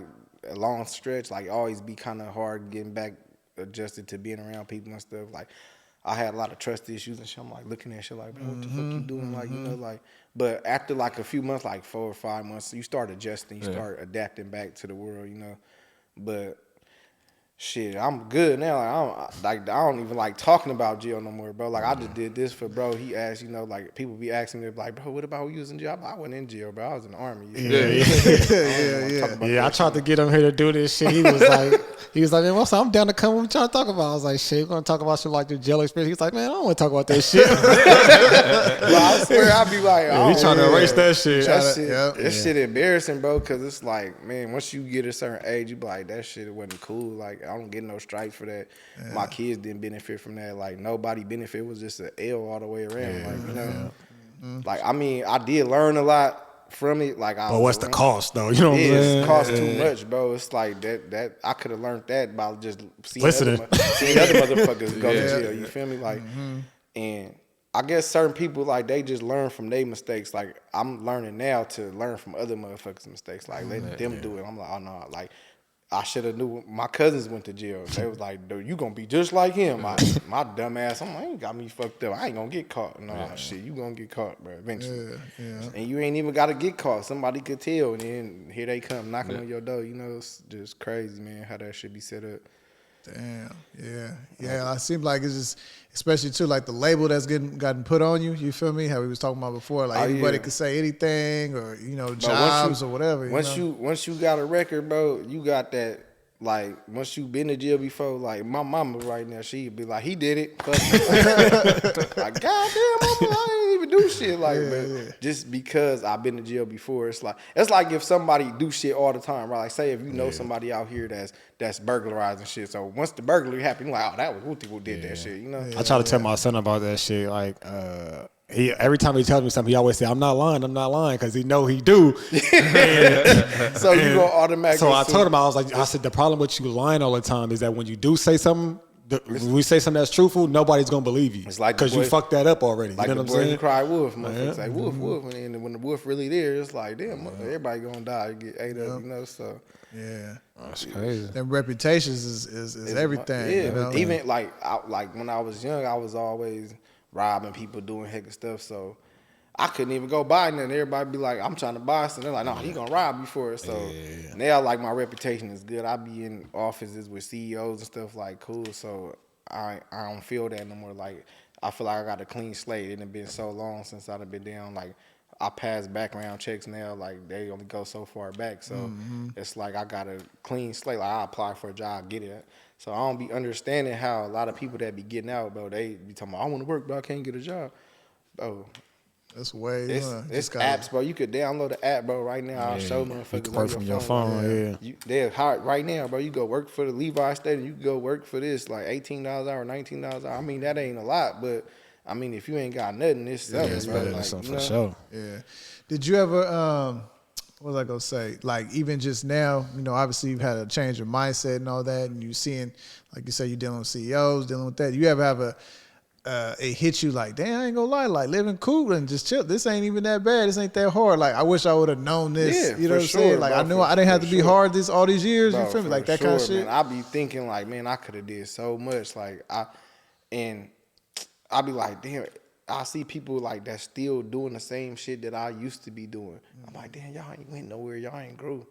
[SPEAKER 2] a long stretch, like always be kind of hard getting back adjusted to being around people and stuff. Like I had a lot of trust issues and shit. I'm like looking at shit like, man, what the fuck you doing? Like, you know, like. But after like a few months, like 4 or 5 months, you start adjusting, you start adapting back to the world, you know. But shit, I'm good now. Like I don't even like talking about jail no more, bro. Like I just did this for bro. He asked, you know, like people be asking me like, bro, what about when you was in jail? I wasn't in jail, bro. I was in the army.
[SPEAKER 1] Yeah. I tried to get him here to do this shit. He was like, man, what's up? I'm down to come. What you trying to talk about? I was like, shit, we're gonna talk about shit like the jail experience. He's like, man, I don't want to talk about that shit.
[SPEAKER 2] Well, I swear I be like,
[SPEAKER 1] he trying to erase that shit.
[SPEAKER 2] That shit embarrassing, bro. Cause it's like, man, once you get a certain age, you be like, that shit wasn't cool. Like I don't get no stripes for that. Yeah. My kids didn't benefit from that. Like nobody benefit. It was just an L all the way around. Like you know, like I mean, I did learn a lot from it. Like,
[SPEAKER 1] but what's the cost though? You know what I'm saying?
[SPEAKER 2] It costs too much, bro. It's like that I could have learned that by just seeing other motherfuckers go to jail. You feel me? Like, and I guess certain people like they just learn from their mistakes. Like I'm learning now to learn from other motherfuckers' mistakes. Like let them do it. I'm like, oh no, like. I should have knew. My cousins went to jail. They was like, dude, you gonna be just like him. My dumb ass, I'm like, you got me fucked up. I ain't gonna get caught. No, shit, you gonna get caught, bro, eventually. And you ain't even gotta get caught. Somebody could tell, and then here they come knocking on your door. You know, it's just crazy, man, how that should be set up.
[SPEAKER 4] Damn, yeah. It seems like it's just, especially too, like the label that's gotten put on you. You feel me? How we was talking about before, like anybody could say anything, or you know, jobs or whatever.
[SPEAKER 2] Once you got a record, bro, you got that. Like once you been to jail before, like my mama right now, she'd be like, he did it. Like goddamn, mama, I ain't even do shit. Like, just because I've been to jail before, it's like if somebody do shit all the time, right? Like say if you know somebody out here that's burglarizing shit. So once the burglary happened, you're like, oh, that was Wooty who did that shit. You know?
[SPEAKER 1] I try to tell my son about that shit. Like, every time he tells me something, he always say, I'm not lying, because he know he do.
[SPEAKER 2] So you go automatically.
[SPEAKER 1] So I told him, I said, the problem with you lying all the time is that when you do say something, when we say something that's truthful, nobody's gonna believe you. It's like because you fucked that up already.
[SPEAKER 2] Like
[SPEAKER 1] you know
[SPEAKER 2] the
[SPEAKER 1] what I'm
[SPEAKER 2] boy
[SPEAKER 1] saying?
[SPEAKER 2] who cried wolf, motherfuckers say woof woof, and when the wolf really there, it's like damn, everybody gonna die, get ate up, you know. So
[SPEAKER 1] that's crazy.
[SPEAKER 4] And reputations is everything.
[SPEAKER 2] Yeah,
[SPEAKER 4] you know?
[SPEAKER 2] Even like when I was young, I was always robbing people, doing heck of stuff. So I couldn't even go buy nothing. Everybody be like, I'm trying to buy something. They're like, no, he gonna rob you for it. So now, like, my reputation is good. I be in offices with CEOs and stuff like cool. So I don't feel that no more. Like, I feel like I got a clean slate. It done been so long since I've been down. Like, I pass background checks now. Like, they only go so far back. So it's like I got a clean slate. Like, I apply for a job, get it. So I don't be understanding how a lot of people that be getting out, bro, they be talking about, I want to work, but I can't get a job. Bro,
[SPEAKER 4] that's way.
[SPEAKER 2] It's apps, bro. You could download the app, bro, right now. I'll show motherfuckers.
[SPEAKER 1] You can work from your phone,
[SPEAKER 2] They're hard right now, bro. You go work for the Levi Stadium. You can go work for this, like $18 an hour, $19 an hour. I mean, that ain't a lot, but I mean, if you ain't got nothing, it's something,
[SPEAKER 1] it's
[SPEAKER 2] bro.
[SPEAKER 1] better than
[SPEAKER 2] like,
[SPEAKER 1] something for sure.
[SPEAKER 4] Yeah. Did you ever? What was I gonna say? Like even just now, you know, obviously you've had a change of mindset and all that, and you seeing, like you say, you're dealing with CEOs, dealing with that. You ever have it hit you like, damn, I ain't gonna lie, like living cool and just chill. This ain't even that bad. This ain't that hard. Like I wish I would have known this.
[SPEAKER 2] Yeah,
[SPEAKER 4] you know what I'm
[SPEAKER 2] sure,
[SPEAKER 4] saying? Like
[SPEAKER 2] bro,
[SPEAKER 4] I knew I didn't have to be hard all these years.
[SPEAKER 2] Bro,
[SPEAKER 4] you feel me? Like that
[SPEAKER 2] sure,
[SPEAKER 4] kind of shit.
[SPEAKER 2] Man. I be thinking like, man, I could have did so much. Like I be like, damn. I see people like that still doing the same shit that I used to be doing. I'm like, damn, y'all ain't went nowhere. Y'all ain't grew.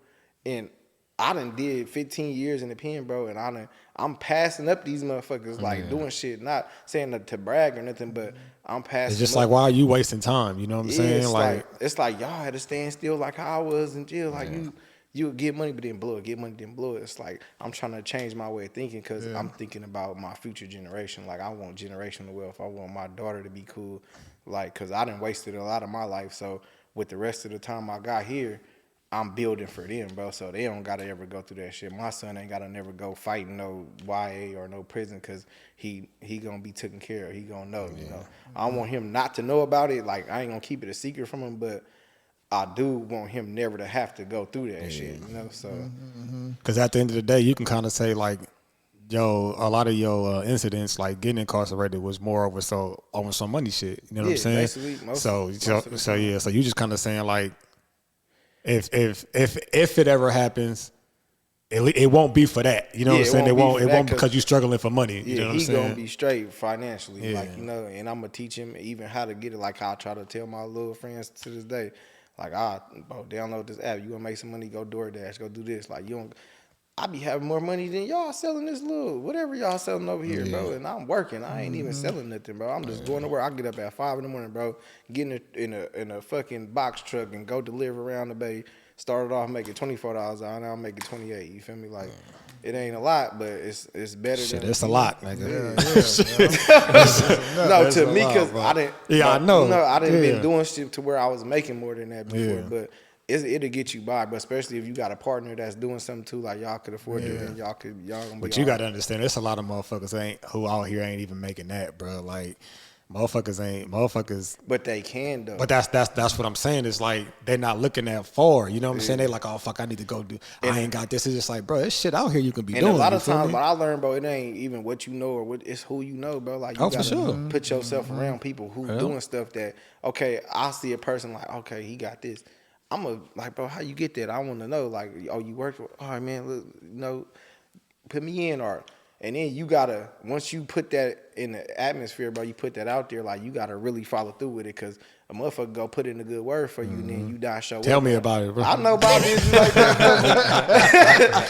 [SPEAKER 2] And I done did 15 years in the pen, bro, and I'm passing up these motherfuckers, like doing shit, not saying that to brag or nothing, but I'm passing.
[SPEAKER 1] It's just like, why are you wasting time? You know what I'm saying?
[SPEAKER 2] It's like y'all had to stand still like how I was in jail. Like you would get money but didn't blow it, get money didn't blow it. It's like I'm trying to change my way of thinking because I'm thinking about my future generation. Like I want generational wealth. I want my daughter to be cool. Like, cause I done wasted a lot of my life. So with the rest of the time I got here, I'm building for them, bro. So they don't gotta ever go through that shit. My son ain't gotta never go fighting no YA or no prison because he gonna be taken care of. He gonna know, you know. I don't want him not to know about it. Like I ain't gonna keep it a secret from him, but I do want him never to have to go through that shit, you know. So,
[SPEAKER 1] because at the end of the day, you can kind of say like, yo, a lot of your incidents, like getting incarcerated, was more over some money shit. You know what I'm saying?
[SPEAKER 2] Basically, so
[SPEAKER 1] you just kind of saying like, if it ever happens, it won't be for that. You know what I'm saying? It won't because you're struggling for money. You know what I'm saying?
[SPEAKER 2] He gonna be straight financially, like you know. And I'm gonna teach him even how to get it. Like how I try to tell my little friends to this day. Like, bro, download this app. You want to make some money, go DoorDash, go do this. Like, you don't, I be having more money than y'all selling this little, whatever y'all selling over here, bro. And I'm working. I ain't even selling nothing, bro. I'm just going to work. I get up at 5 in the morning, bro, get in a fucking box truck and go deliver around the bay. Started off making $24 an hour. Now I'm making 28. You feel me? Like, it ain't a lot, but it's better
[SPEAKER 1] shit,
[SPEAKER 2] than.
[SPEAKER 1] It's a lot, nigga.
[SPEAKER 2] No, to me, because I didn't.
[SPEAKER 1] Yeah, I know.
[SPEAKER 2] You know, I didn't been doing shit to where I was making more than that before, but it'll get you by. But especially if you got a partner that's doing something too, like y'all could afford it, and y'all gonna be.
[SPEAKER 1] But you got to understand, there's a lot of motherfuckers who out here ain't even making that, bro. Like. Motherfuckers.
[SPEAKER 2] But they can though.
[SPEAKER 1] But that's what I'm saying. It's like they're not looking that far. You know what I'm saying? They like, oh fuck, I need to go do. I ain't got this. It's just like, bro, there's shit out here you can be doing.
[SPEAKER 2] And a lot of times, what I learned, bro, it ain't even what you know or it's who you know, bro. Like you gotta put yourself around people who doing stuff that. Okay, I see a person like, okay, he got this. I'm like, bro, how you get that? I want to know. Like, oh, you worked with. All right, man. Look, you know, put me in or. And then you gotta, once you put that in the atmosphere, bro, you put that out there, like you gotta really follow through with it, cause a motherfucker go put in a good word for you, and then you not show up.
[SPEAKER 1] Tell me about it, bro.
[SPEAKER 2] I know about this like that,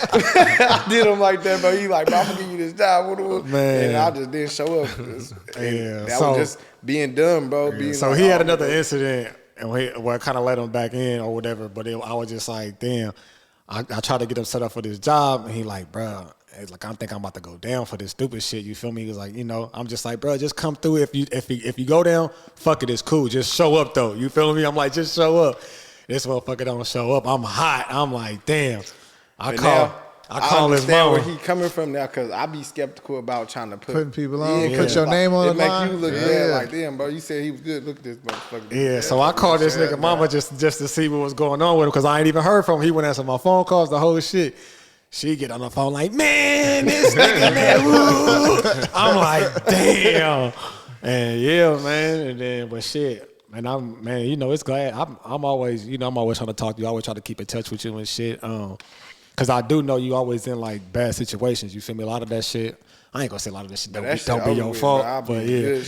[SPEAKER 2] bro. I did him like that, bro. You like, bro, I'm gonna give you this job, man. And I just didn't show up. That was just being dumb, bro.
[SPEAKER 1] So he had another incident, and it kind of let him back in or whatever. But I was just like, damn. I tried to get him set up for this job, and he like, bro. It's like I think I'm about to go down for this stupid shit. You feel me? He was like, you know, I'm just like, bro, just come through. If you go down, fuck it, it's cool. Just show up though. You feel me? I'm like, just show up. This motherfucker don't show up. I'm hot. I'm like, damn. I call his mama.
[SPEAKER 2] Where he coming from now, cause I be skeptical about trying to putting
[SPEAKER 4] people on, put your name on the line.
[SPEAKER 2] It make you look bad. Like, damn, bro, you said he was good. Look at this motherfucker.
[SPEAKER 1] Yeah, so I called this nigga mama just to see what was going on with him, cause I ain't even heard from him. He wouldn't answer my phone calls, the whole shit. She get on the phone like, man, this nigga, man, woo. I'm like, damn. And yeah, man. And then, but shit, man, you know, it's glad. I'm always trying to talk to you. I always try to keep in touch with you and shit. Cause I do know you always in like bad situations. You feel me? A lot of that shit. I ain't gonna say a lot of that shit don't be your fault. But yeah,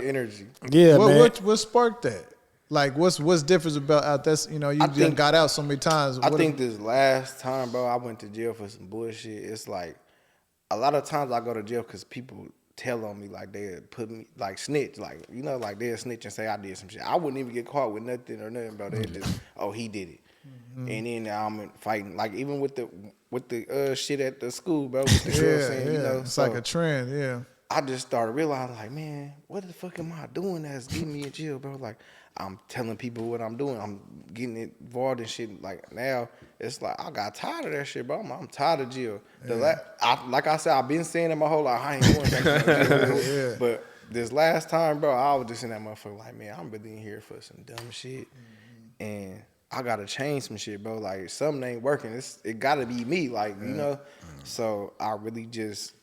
[SPEAKER 2] energy.
[SPEAKER 1] Yeah, man.
[SPEAKER 4] What sparked that? Like, what's different about that? You know, you got out so many times.
[SPEAKER 2] I think this last time, bro, I went to jail for some bullshit. It's like, a lot of times I go to jail because people tell on me, like, they put me, like, snitch. Like, you know, like, they'll snitch and say I did some shit. I wouldn't even get caught with nothing, bro. They just, oh, he did it. Mm-hmm. And then now I'm fighting. Like, even with the shit at the school, bro. With the you know,
[SPEAKER 4] it's like a trend, yeah.
[SPEAKER 2] I just started realizing, like, man, what the fuck am I doing that's getting me in jail, bro? Like, I'm telling people what I'm doing. I'm getting involved in shit. Like, now, it's like, I got tired of that shit, bro. I'm tired of jail. Like I said, I've been saying it my whole life. I ain't going back to jail. But this last time, bro, I was just in that motherfucker like, man, I'm really in here for some dumb shit. Mm-hmm. And I got to change some shit, bro. Like, something ain't working. It got to be me, like, you know? Mm-hmm. So I really just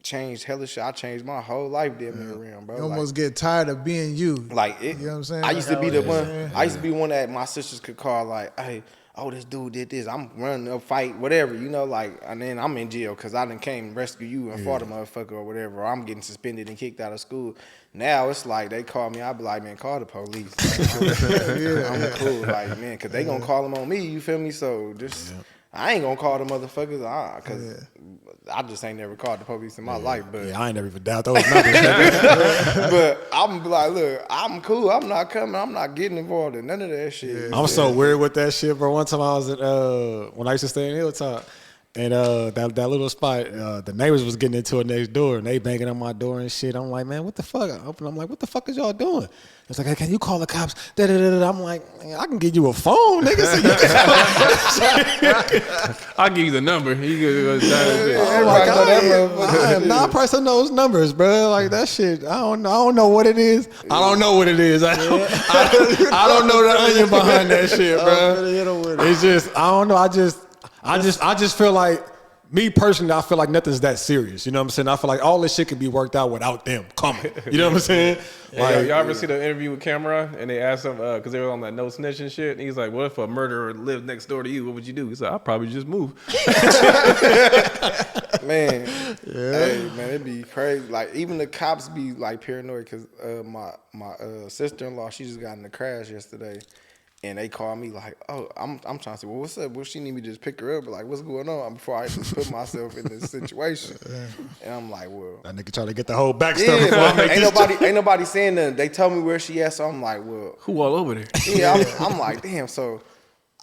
[SPEAKER 2] changed hella shit. I changed my whole life damn near around, bro.
[SPEAKER 4] You almost get tired of being you.
[SPEAKER 2] Like,
[SPEAKER 4] you know what I'm saying?
[SPEAKER 2] I used to be the one. I used to be one that my sisters could call, like, hey, oh, this dude did this. I'm running a fight, whatever, you know, like, and then I'm in jail because I done came and rescue you and fought a motherfucker or whatever, or I'm getting suspended and kicked out of school. Now it's like they call me, I be like, man, call the police. Like, I'm cool, like, man, because they gonna call them on me, you feel me? So just, I ain't gonna call the motherfuckers, because I just ain't never called the police in my life. But
[SPEAKER 1] I ain't never even doubt those numbers.
[SPEAKER 2] But I'm like, look, I'm cool. I'm not coming. I'm not getting involved in none of that shit.
[SPEAKER 1] I'm so weird with that shit, bro. One time I was at when I used to stay in Hilltop, And that little spot, the neighbors was getting into it next door, and they banging on my door and shit. I'm like, man, what the fuck? I'm like, what the fuck is y'all doing? It's like, hey, can you call the cops? I'm like, man, I can give you a phone, nigga. So
[SPEAKER 3] I'll give you the number. You go
[SPEAKER 1] I person knows numbers, bro. Like that shit. I don't know what it is. I don't know what it is. I don't know the onion behind that shit, bro. It's just I don't know. I just feel like, me personally, I feel like nothing's that serious. You know what I'm saying? I feel like all this shit can be worked out without them coming. You know what I'm saying?
[SPEAKER 3] Like, y'all ever see the interview with Cameron? And they asked him, because they were on that no snitching shit. And he's like, what if a murderer lived next door to you? What would you do? He said, I'd probably just move.
[SPEAKER 2] Man, hey, man, it'd be crazy. Like, even the cops be, like, paranoid because my sister-in-law, she just got in a crash yesterday. And they call me like, oh, I'm trying to say, well, what's up? Well, she need me to just pick her up. But like, what's going on? Before I just put myself in this situation. And I'm like, well.
[SPEAKER 1] That nigga trying to get the whole backstory before I make
[SPEAKER 2] ain't nobody saying nothing. They told me where she at. So I'm like, well.
[SPEAKER 3] Who all over there?
[SPEAKER 2] Yeah, I'm like, damn. So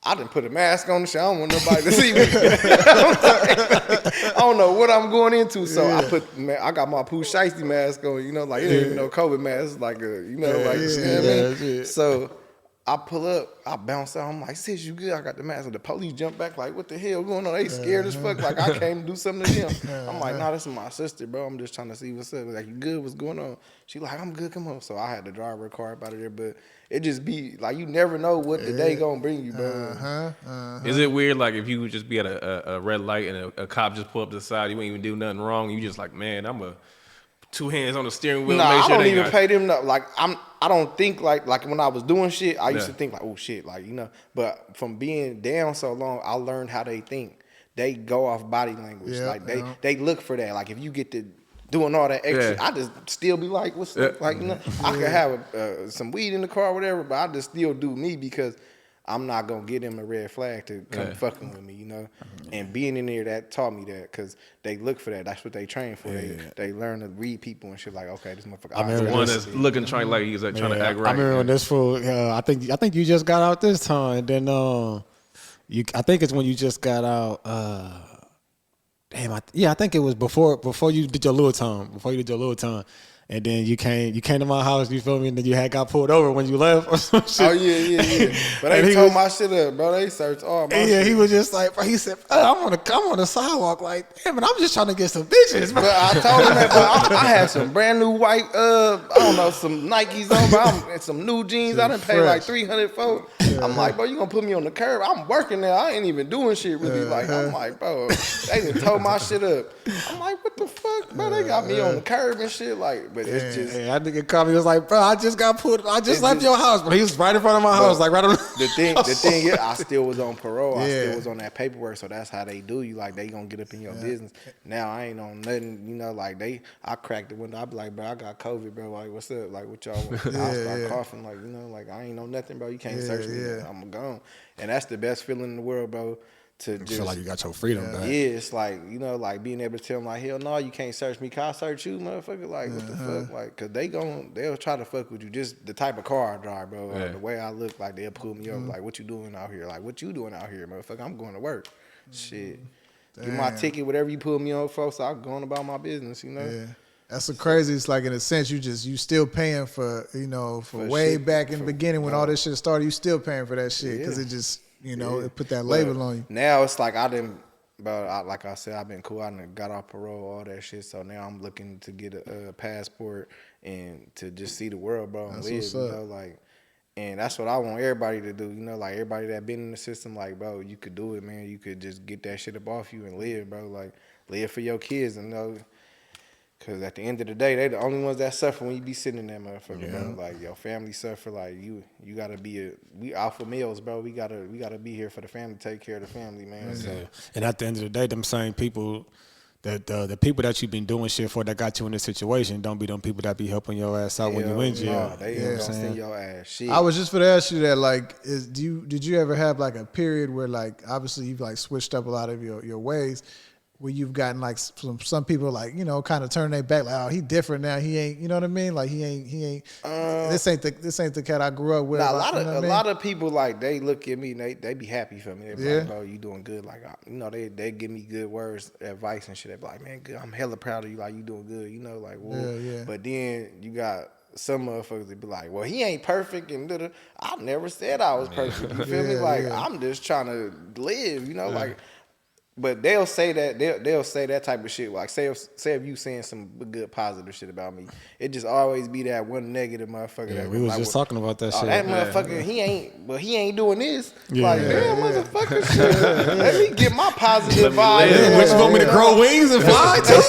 [SPEAKER 2] I didn't put a mask on the shit. I don't want nobody to see me. I don't know what I'm going into. So I got my Pooh Shiesty mask on, you know, like, it ain't even no COVID mask. Like, you know, like, you know what I mean? So I pull up, I bounce out. I'm like, sis, you good? I got the mask. And the police jump back like, what the hell going on? They scared as fuck. Like, I came to do something to them. I'm like, nah, this is my sister, bro. I'm just trying to see what's up. Like, you good? What's going on? She like, I'm good. Come on. So I had to drive her car up out of there. But it just be, like, you never know what the day gonna bring you, bro.
[SPEAKER 3] Is it weird, like, if you would just be at a red light and a cop just pull up to the side, you ain't even do nothing wrong, you just like, man, I'm a 2 hands on the steering wheel.
[SPEAKER 2] Nah,
[SPEAKER 3] make sure
[SPEAKER 2] I don't even pay them. Like I don't think like when I was doing shit, I used to think like, oh shit, like, you know. But from being down so long, I learned how they think. They go off body language. Like they look for that. Like if you get to doing all that extra, I just still be like, what's up? Like, you know, I could have some weed in the car or whatever, but I just still do me because I'm not gonna give them a red flag to come fucking with me, you know. And being in there, that taught me that because they look for that. That's what they train for. They learn to read people and shit. Like, okay, this motherfucker.
[SPEAKER 1] I remember
[SPEAKER 3] one that's looking trying like he's like trying to act right.
[SPEAKER 1] I remember when this fool. I think you just got out this time. Then I think it's when you just got out. I think it was before you did your little time. Before you did your little time. And then you came to my house, you feel me? And then you had got pulled over when you left or some shit.
[SPEAKER 2] Oh, yeah. But they tore my shit up, bro. They searched all my shit.
[SPEAKER 1] Yeah, he was just like, bro, he said, I'm on the sidewalk like, damn, but I'm just trying to get some bitches, bro.
[SPEAKER 2] But I told him that, bro, I had some brand new white, I don't know, some Nikes on, bro, and some new jeans. I done paid like $300 for. I'm like, bro, you gonna put me on the curb? I'm working now. I ain't even doing shit really. Like, I'm like, bro, they done tore my shit up. I'm like, what the fuck, bro? They got me on the curb and shit. Like, but it's just.
[SPEAKER 1] That nigga called me. He was like, bro, I just left your house, but he was right in front of my house, like right on
[SPEAKER 2] the thing is, I still was on parole. I still was on that paperwork, so that's how they do you. Like, they gonna get up in your business. Now I ain't on nothing, you know. Like I cracked the window. I be like, bro, I got COVID, bro. Like, what's up? Like, what y'all want? I start coughing, like, you know, like I ain't know nothing, bro. You can't search me. I'm gone, and that's the best feeling in the world, bro. To just
[SPEAKER 1] feel like you got your freedom back.
[SPEAKER 2] Yeah, it's like, you know, like being able to tell them like, hell no, you can't search me. Can I search you, motherfucker? Like, what the fuck? Like, cause they'll try to fuck with you. Just the type of car I drive, bro. Like, the way I look, like they'll pull me up. Like, what you doing out here? Like, what you doing out here, motherfucker? I'm going to work. Shit. Damn. Get my ticket, whatever you pull me on for, so I'm going about my business, you know?
[SPEAKER 4] Yeah. That's the crazy. It's like in a sense you still paying for, you know, for way shit, back in the beginning when all this shit started, you still paying for that shit because it just, you know, it put that label on you.
[SPEAKER 2] Now it's like like I said, I've been cool. I done got off parole, all that shit. So now I'm looking to get a passport and to just see the world, bro, and live, you know, like. And that's what I want everybody to do, you know, like everybody that been in the system, like, bro, you could do it, man. You could just get that shit up off you and live, bro. Like, live for your kids and know. Because at the end of the day, they the only ones that suffer when you be sitting in that motherfucker, bro. Like, your family suffer. Like, you gotta be we alpha males, bro. We gotta be here for the family, take care of the family, man.
[SPEAKER 1] Yeah. So. And at the end of the day, them same people, the people that you've been doing shit for that got you in this situation, don't be them people that be helping your ass out when you in jail.
[SPEAKER 2] No, they ain't gonna send your ass shit.
[SPEAKER 4] I was just gonna ask you that, like, did you ever have like a period where, like, obviously you've like switched up a lot of your ways, where you've gotten like some people like, you know, kind of turn their back like, oh, he different now. He ain't, you know what I mean? Like he ain't. This ain't the cat I grew up with.
[SPEAKER 2] Nah,
[SPEAKER 4] like,
[SPEAKER 2] a lot of people like they look at me and they be happy for me. They be like, bro, you doing good. Like you know, they give me good words, advice and shit. They be like, man, good. I'm hella proud of you. Like you doing good. You know, like whoa. Yeah. But then you got some motherfuckers that be like, well, he ain't perfect and I never said I was perfect. You feel me? Like I'm just trying to live. You know, like. But they'll say that they'll say that type of shit. Like say if you saying some good positive shit about me, it just always be that one negative motherfucker.
[SPEAKER 1] Yeah,
[SPEAKER 2] that
[SPEAKER 1] we was
[SPEAKER 2] like,
[SPEAKER 1] just talking about that shit.
[SPEAKER 2] That motherfucker, he ain't doing this. Like damn, motherfucker, shit. Let me get my positive vibe.
[SPEAKER 1] Yeah, what you want me to grow wings and fly?
[SPEAKER 4] That's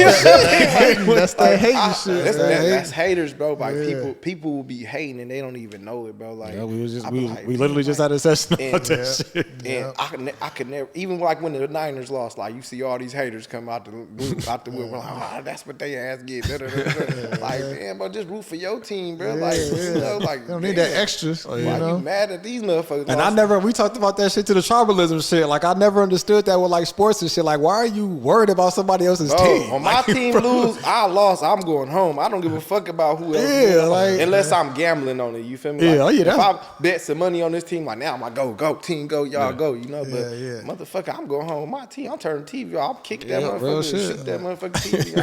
[SPEAKER 4] that hating shit.
[SPEAKER 2] That's haters, bro. Like people will be hating and they don't even know it, bro. Like
[SPEAKER 1] we literally just had a session about that shit.
[SPEAKER 2] And I could never, even like when the Niners lost, like you see all these haters come out the wood, like, oh, that's what they ass get. Like, damn, bro, just root for your team, bro. Like, you know, like
[SPEAKER 4] you don't need that extras.
[SPEAKER 2] Why you mad at these motherfuckers?
[SPEAKER 1] And we talked about that shit to the tribalism shit. Like, I never understood that with like sports and shit. Like, why are you worried about somebody else's team?
[SPEAKER 2] When my team lose, I lost, I'm going home. I don't give a fuck about who else. Unless I'm gambling on it. You feel me? Like, if I bet some money on this team, like now I'm like, go team, go, y'all go. You know, but motherfucker, I'm going home with my team. I'm turning TV off. I'm kicking that motherfucker, shoot that motherfucking TV.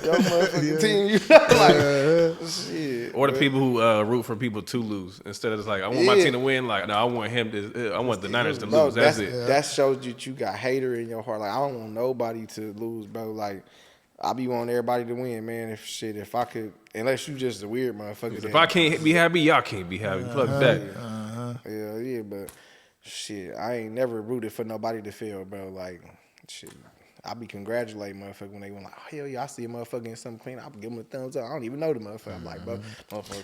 [SPEAKER 2] Your motherfucking team, you know, like shit.
[SPEAKER 3] Or the people who root for people to lose instead of just like I want my team to win. Like no, I want him to. I want the Niners to lose. That's it.
[SPEAKER 2] That shows you got hater in your heart. Like I don't want nobody to lose, bro. Like I be wanting everybody to win, man. If I could, unless you just a weird motherfucker.
[SPEAKER 3] If I can't be happy, y'all can't be happy. Fuck that.
[SPEAKER 2] Yeah, but shit, I ain't never rooted for nobody to fail, bro. Like, shit, I be congratulating motherfuckers when they went like, oh, hell yeah, I see a motherfucker getting something clean. I give them a thumbs up. I don't even know the motherfucker. I'm like, bro,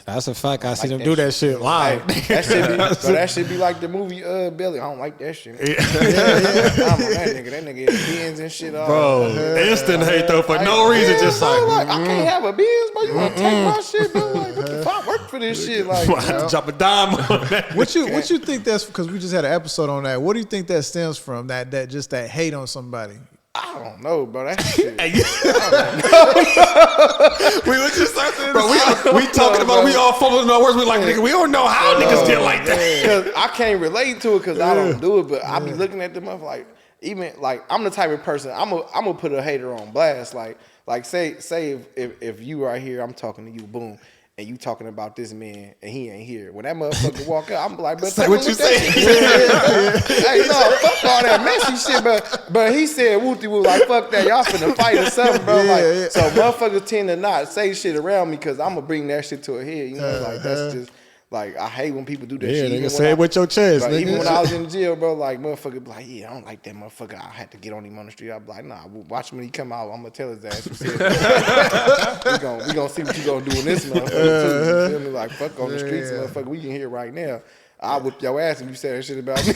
[SPEAKER 1] that's a fact. I see them do that shit live.
[SPEAKER 2] That shit be like the movie Belly. I don't like that shit. I'm on that nigga. That nigga has Benz and shit.
[SPEAKER 1] Bro, instant hate though for no reason. Just like,
[SPEAKER 2] I can't have a Benz, bro. You want to take my shit, bro? Like, what the fuck? I work for this shit. Like,
[SPEAKER 1] I have to drop a dime on that.
[SPEAKER 4] What you think that's because we just had an episode on that? What do you think that stems from? That just that hate on somebody.
[SPEAKER 2] I don't know, bro. That shit.
[SPEAKER 1] We were just talking, bro. We talking about we all following our words. We like, nigga, we don't know how niggas get like that.
[SPEAKER 2] Cause I can't relate to it because I don't do it, but I be looking at them like, even like I'm the type of person I'm gonna put a hater on blast. Like say if you right here, I'm talking to you, boom. And you talking about this man, and he ain't here. When that motherfucker walk out, I'm like, but
[SPEAKER 1] say what you say.
[SPEAKER 2] Hey, no, fuck all that messy shit, but he said wooty woo, like, fuck that, y'all finna fight or something, bro. Like, so motherfuckers tend to not say shit around me because I'm gonna bring that shit to a head. You know, like that's just. Like, I hate when people do that shit.
[SPEAKER 1] Yeah, nigga, say it with your chest,
[SPEAKER 2] like,
[SPEAKER 1] nigga.
[SPEAKER 2] Even when I was in jail, bro, like, motherfucker be like, yeah, I don't like that motherfucker. I had to get on him on the street. I be like, nah, watch him when he come out. I'm going to tell his ass. We gonna see what you gonna do in this motherfucker, too. You feel me? Like, fuck on the streets, motherfucker. We can hear right now. I'll whip your ass if you say that shit about me.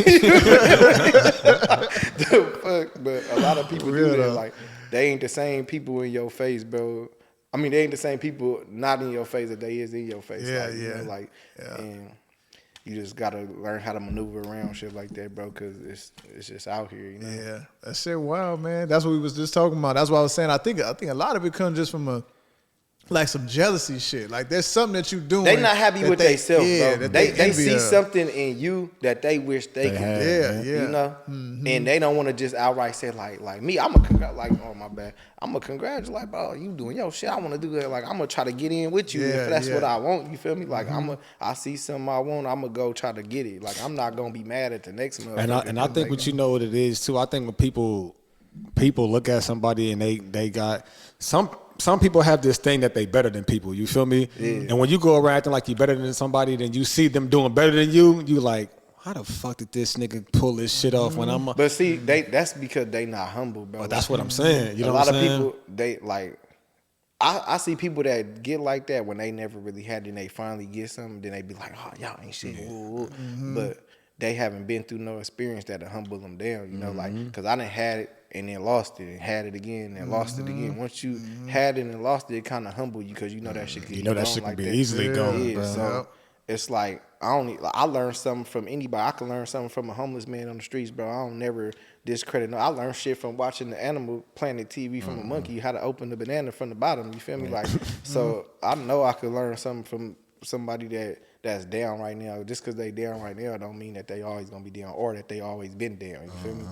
[SPEAKER 2] The fuck? But a lot of people do that. Like, they ain't the same people in your face, bro. I mean, they ain't the same people not in your face that they is in your face.
[SPEAKER 4] Yeah,
[SPEAKER 2] like, you know, like, and you just gotta learn how to maneuver around shit like that, bro, because it's just out here, you know.
[SPEAKER 4] Yeah, that shit wild, man. That's what we was just talking about. That's what I was saying. I think a lot of it comes just from like some jealousy shit. Like there's something that you doing.
[SPEAKER 2] They not happy with themselves, bro. They see
[SPEAKER 4] of.
[SPEAKER 2] something in you that they wish they could do.
[SPEAKER 4] Yeah.
[SPEAKER 2] You know? Mm-hmm. And they don't want to just outright say like me, I'm a congratulate, bro, you doing your shit. I want to do that. Like I'm gonna try to get in with you if that's what I want. You feel me? Like I see something I want, I'm gonna go try to get it. Like I'm not gonna be mad at the next month.
[SPEAKER 1] And I think what you know what it is too. I think when people look at somebody and they got some people have this thing that they better than people. You feel me? Yeah. And when you go around acting like you better than somebody, then you see them doing better than you. You like, how the fuck did this nigga pull this shit off when I'm?
[SPEAKER 2] But see, that's because they not humble, bro.
[SPEAKER 1] But that's what I'm saying. You know what I'm saying?
[SPEAKER 2] A lot of people, they like. I see people that get like that when they never really had it and they finally get something, then they be like, oh, y'all ain't shit. But they haven't been through no experience that'll humble them down, you know, like, because I done had it and then lost it and had it again and lost it again. Once you had it and lost it, it kind of humble you because you know that shit can
[SPEAKER 1] that shit can be easily gone, bro.
[SPEAKER 2] So it's like I learned something from anybody. I can learn something from a homeless man on the streets, bro. I don't never discredit. No, I learned shit from watching the Animal Planet TV from a monkey, how to open the banana from the bottom. You feel me? Like, so I know I could learn something from somebody that's down right now. Just because they down right now don't mean that they always gonna be down or that they always been down. You feel me?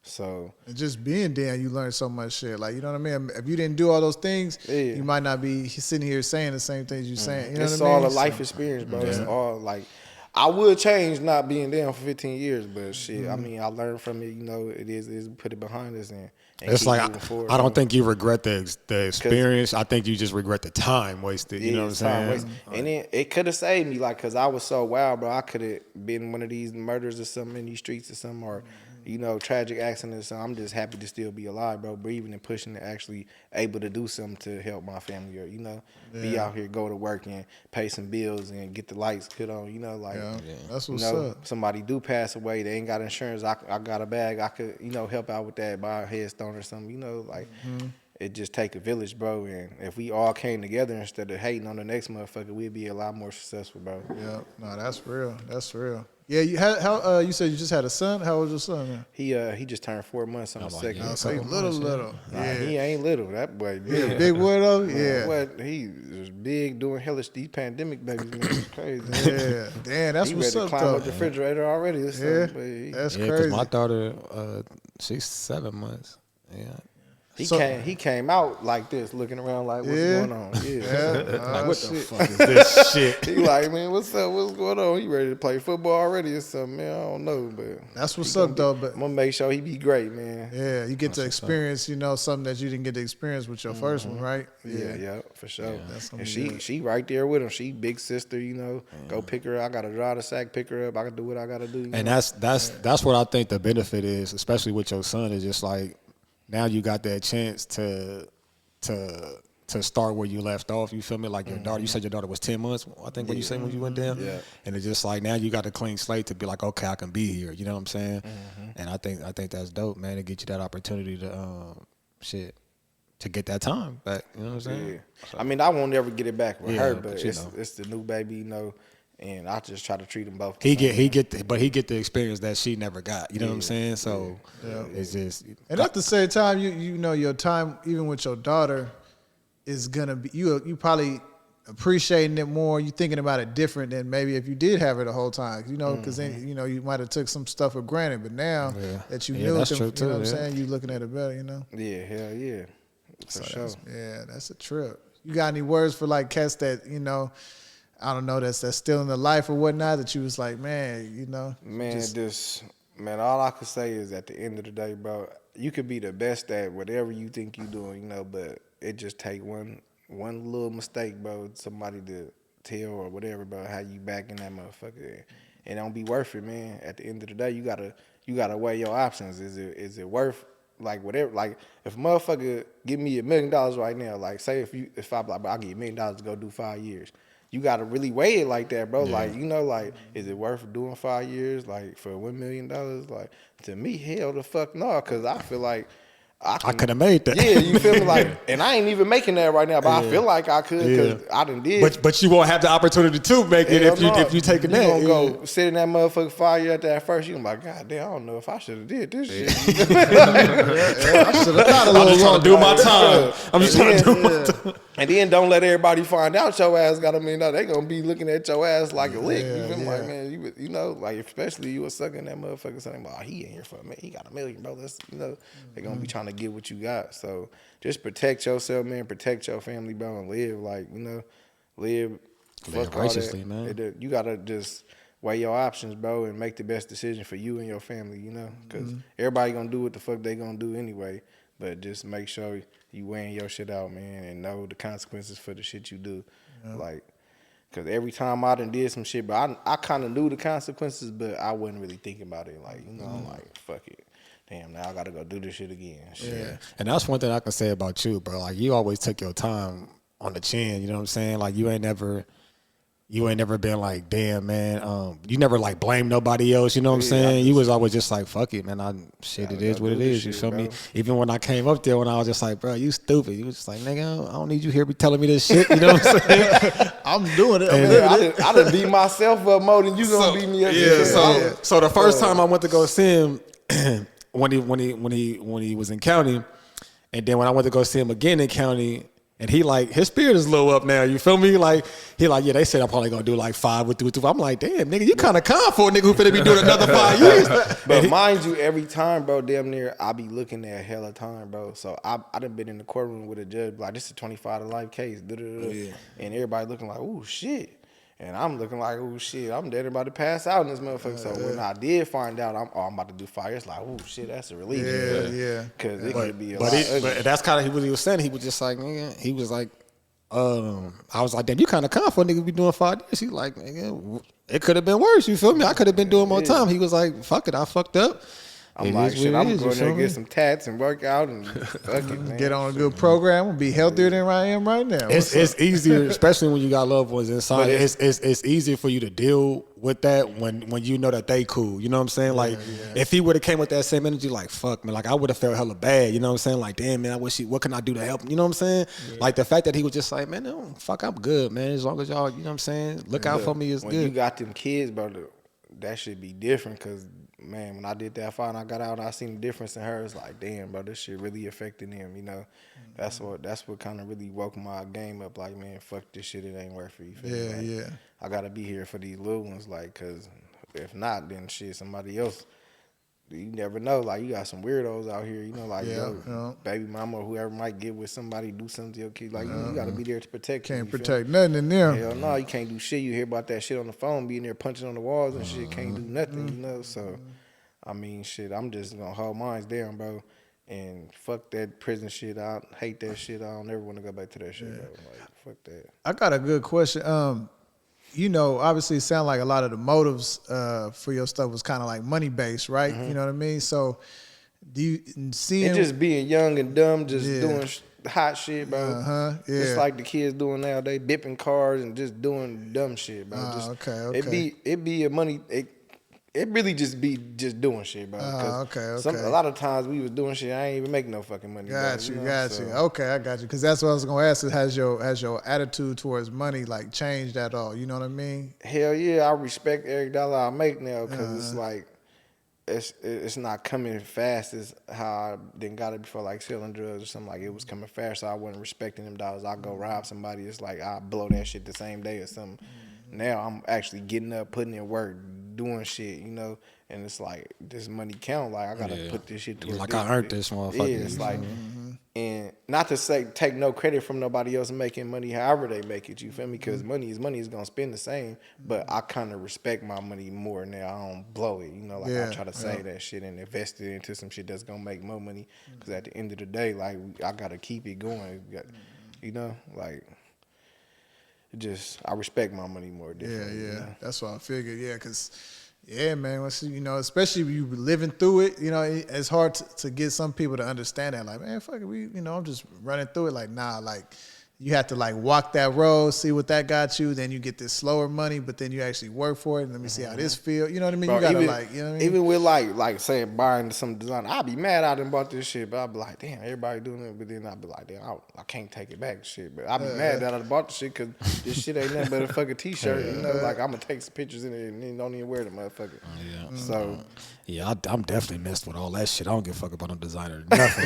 [SPEAKER 2] So
[SPEAKER 4] and just being down, you learn so much shit. Like, you know what I mean? If you didn't do all those things, you might not be sitting here saying the same things you're saying. You know
[SPEAKER 2] it's
[SPEAKER 4] what I mean?
[SPEAKER 2] all a life experience, bro. It's all like, I would change not being down for 15 years, but shit, I mean, I learned from it. You know, it is put it behind us and
[SPEAKER 1] it's
[SPEAKER 2] keep
[SPEAKER 1] like
[SPEAKER 2] moving forward,
[SPEAKER 1] I don't think you regret the experience. I think you just regret the time wasted. You know what I'm saying?
[SPEAKER 2] And then it could have saved me, like, cause I was so wild, bro. I could have been one of these murders or something in these streets or something, or tragic accidents. So I'm just happy to still be alive, bro. Breathing and pushing and actually able to do something to help my family, or be out here, go to work and pay some bills and get the lights put on.
[SPEAKER 4] That's what's up.
[SPEAKER 2] Somebody do pass away, they ain't got insurance. I got a bag. I could help out with that, buy a headstone or something. It just take a village, bro. And if we all came together instead of hating on the next motherfucker, we'd be a lot more successful, bro.
[SPEAKER 4] Yeah, no, that's real. That's real. Yeah, you said you just had a son. How old is your son now?
[SPEAKER 2] He just turned 4 months on the second.
[SPEAKER 4] Oh, so little.
[SPEAKER 2] Nah, he ain't little. That boy big.
[SPEAKER 4] Big boy though. Yeah.
[SPEAKER 2] He was big doing hellish these pandemic babies. Man, it's crazy.
[SPEAKER 4] Yeah, damn, that's
[SPEAKER 2] he
[SPEAKER 4] what's
[SPEAKER 2] ready
[SPEAKER 4] up
[SPEAKER 2] to climb
[SPEAKER 4] though.
[SPEAKER 2] up the refrigerator already. Or something,
[SPEAKER 4] that's
[SPEAKER 1] Yeah,
[SPEAKER 4] crazy.
[SPEAKER 1] because my daughter, she's 7 months. Yeah.
[SPEAKER 2] He came out like this, looking around like, what's going on? Yeah.
[SPEAKER 1] Like, what the fuck is this shit?
[SPEAKER 2] He like, man, what's up? What's going on? He ready to play football already or something, man? I don't know, but
[SPEAKER 4] that's what's up though. But
[SPEAKER 2] I'm gonna make sure he be great, man.
[SPEAKER 4] yeah, you get to experience, something that you didn't get to experience with your first one, right?
[SPEAKER 2] Yeah, for sure.
[SPEAKER 4] Yeah, that's gonna
[SPEAKER 2] and
[SPEAKER 4] be
[SPEAKER 2] she right there with him. She big sister, Go pick her up. I gotta drive the sack, pick her up. I can do what I gotta do.
[SPEAKER 1] And that's what I think the benefit is, especially with your son, is just like, now you got that chance to start where you left off. You feel me? Like your daughter, you said your daughter was 10 months, I think, when you said when you went down.
[SPEAKER 2] Yeah.
[SPEAKER 1] And it's just like, now you got a clean slate to be like, okay, I can be here. You know what I'm saying? And I think that's dope, man, to get you that opportunity to to get that time back. You know what I'm saying?
[SPEAKER 2] Yeah. I mean, I won't ever get it back with her, but
[SPEAKER 1] but
[SPEAKER 2] it's the new baby, and I just try to treat them both.
[SPEAKER 1] He get the experience that she never got. You know what I'm saying? So it's just.
[SPEAKER 4] And at the same time, your time even with your daughter is gonna be you probably appreciating it more. You thinking about it different than maybe if you did have her the whole time. Because then you might have took some stuff for granted, but now that you knew
[SPEAKER 1] that's
[SPEAKER 4] them,
[SPEAKER 1] true too,
[SPEAKER 4] you know what I'm saying, you looking at it better.
[SPEAKER 2] Yeah, hell yeah, for sure.
[SPEAKER 4] That's a trip. You got any words for like cats that I don't know, that's still in the life or whatnot, that you was like, man,
[SPEAKER 2] Man, all I can say is at the end of the day, bro, you could be the best at whatever you think you doing, but it just take one little mistake, bro, somebody to tell or whatever, bro, how you back in that motherfucker. It don't be worth it, man. At the end of the day, you gotta weigh your options. Is it worth, like, whatever? Like, if a motherfucker give me $1 million right now, like, say if I like, I'll give you $1 million to go do 5 years. You gotta really weigh it like that, bro.
[SPEAKER 1] Yeah.
[SPEAKER 2] Like, is it worth doing 5 years, like, for $1 million? Like, to me, hell the fuck no, because I feel like I
[SPEAKER 1] could have made that.
[SPEAKER 2] Yeah, you feel me? Like, and I ain't even making that right now, but I feel like I could because I done did.
[SPEAKER 1] But you won't have the opportunity to make it if you take a nap.
[SPEAKER 2] You gonna go sit in that motherfucking 5 year after that first. You gonna be like, God damn, I don't know if I should have did this shit.
[SPEAKER 4] I should have thought a little.
[SPEAKER 1] I'm just trying to do my time. I'm just trying to do my time.
[SPEAKER 2] And then don't let everybody find out your ass got $1 million. They gonna be looking at your ass like a lick. You feel me? Like, man, like, especially you was sucking that motherfucker saying, "Oh, he ain't here for me. He got $1 million, bro." That's they gonna be trying to get what you got. So just protect yourself, man. Protect your family, bro, and live like live
[SPEAKER 1] righteously, man.
[SPEAKER 2] You gotta just weigh your options, bro, and make the best decision for you and your family. Because everybody gonna do what the fuck they gonna do anyway. But just make sure you weighing your shit out, man, and know the consequences for the shit you do. Like, because every time I done did some shit, but I kind of knew the consequences, but I wasn't really thinking about it. Like, I'm like, fuck it. Damn, now I got to go do this shit again. Shit.
[SPEAKER 1] Yeah. And that's one thing I can say about you, bro. Like, you always took your time on the chin, you know what I'm saying? Like, you ain't never you ain't never been like, damn, man. You never like blame nobody else. You know what I'm saying? You was always just like, fuck it, man. It is what it is. You feel me? Even when I came up there, when I was just like, bro, you stupid. You was just like, nigga, I don't need you here be telling me this shit. You know what I'm saying?
[SPEAKER 4] I'm doing it.
[SPEAKER 2] I done beat myself up more than you gonna beat me up.
[SPEAKER 1] Yeah. So the first time I went to go see him, when he was in county, and then when I went to go see him again in county. And he like, his spirit is low up now. You feel me? Like, he like, yeah, they said I'm probably going to do like 5 with 2. I'm like, damn, nigga, you kind of calm for a nigga who finna be doing another 5 years.
[SPEAKER 2] But mind you, every time, bro, damn near, I be looking at hella time, bro. So I done been in the courtroom with a judge, like, this is a 25 to life case. And everybody looking like, oh, shit. And I'm looking like, oh, shit, I'm dead about to pass out in this motherfucker. So when I did find out, I'm about to do 5 years, like, oh, shit, that's a relief.
[SPEAKER 4] Yeah.
[SPEAKER 2] Because it could be a
[SPEAKER 1] lot.
[SPEAKER 2] But
[SPEAKER 1] that's kind of what he was saying. He was just like, nigga, he was like, I was like, damn, you kind of confident nigga be doing 5 years. He like, nigga, it could have been worse. You feel me? I could have been doing more time. He was like, fuck it, I fucked up.
[SPEAKER 2] I'm like, shit, I'm going there and get some tats and work out and fuck it, man.
[SPEAKER 4] Get on a good program and be healthier than I am right now.
[SPEAKER 1] It's easier, especially when you got loved ones inside. It's easier for you to deal with that when you know that they cool. You know what I'm saying? Like, if he would have came with that same energy, like, fuck, man, like, I would have felt hella bad. You know what I'm saying? Like, damn, man, what can I do to help him? You know what I'm saying? Yeah. Like, the fact that he was just like, man, no, fuck, I'm good, man. As long as y'all, you know what I'm saying? Look out for me is good.
[SPEAKER 2] When you got them kids, bro, that should be different because, man, when I did that fight and I got out and I seen the difference in her, it's like, damn, bro, this shit really affected him, you know? That's what kind of really woke my game up, like, man, fuck this shit, it ain't worth it. You feel me? I got to be here for these little ones, like, because if not, then shit, somebody else, you never know. Like, you got some weirdos out here, you know, like, baby mama or whoever might get with somebody, do something to your kids. Like, you got to be there to protect them.
[SPEAKER 4] Can't protect nothing in there.
[SPEAKER 2] Hell no, you can't do shit. You hear about that shit on the phone, being there punching on the walls and shit, can't do nothing, you know? So, I mean, shit, I'm just going to hold mine down, bro. And fuck that prison shit. I hate that shit. I don't ever want to go back to that shit, bro. Like, fuck that.
[SPEAKER 4] I got a good question. You know, obviously it sounds like a lot of the motives for your stuff was kind of like money-based, right? You know what I mean? So do you see him?
[SPEAKER 2] And just being young and dumb, just doing hot shit, bro. Just like the kids doing now. They bipping cars and just doing dumb shit, bro.
[SPEAKER 4] Okay.
[SPEAKER 2] It be a money... It really just be just doing shit, bro. A lot of times we was doing shit, I ain't even making no fucking money.
[SPEAKER 4] Got you. Okay, I got you. Because that's what I was gonna ask. Has your attitude towards money like changed at all? You know what I mean?
[SPEAKER 2] Hell yeah, I respect every dollar I make now because it's like it's not coming fast as how I didn't got it before, like selling drugs or something. Like, it was coming fast, so I wasn't respecting them dollars. I go rob somebody, it's like I blow that shit the same day or something. Now I'm actually getting up, putting in work, doing shit, you know, and it's like this money count. Like, I gotta put this shit towards
[SPEAKER 1] like I earned this motherfucker.
[SPEAKER 2] Yeah, it's like, and not to say take no credit from nobody else making money however they make it, you feel me? Because money is gonna spend the same, but I kind of respect my money more now. I don't blow it, you know, like I try to save that shit and invest it into some shit that's gonna make more money. Because at the end of the day, like, I gotta keep it going, you know, like. I respect my money more differently.
[SPEAKER 4] Yeah.
[SPEAKER 2] You know?
[SPEAKER 4] That's what I figured. Yeah, because, man, you know, especially if you living through it, you know, it's hard to get some people to understand that. Like, man, fuck it, I'm just running through it. Like, nah, like, you have to like walk that road, see what that got you. Then you get this slower money, but then you actually work for it. And let me see how this feel. You know what I mean?
[SPEAKER 2] Bro,
[SPEAKER 4] you gotta
[SPEAKER 2] even,
[SPEAKER 4] you know what I mean?
[SPEAKER 2] Even with like saying buying some designer, I'd be mad I done bought this shit, but I'd be like, damn, everybody doing it. But then I'd be like, damn, I can't take it back, shit. But I'd be mad that I done bought the shit because this shit ain't nothing but a fucking t-shirt. You know, like, I'm gonna take some pictures in it and then don't even wear the motherfucker. So.
[SPEAKER 1] Yeah, I'm definitely messed with all that shit. I don't give a fuck about no designer, nothing.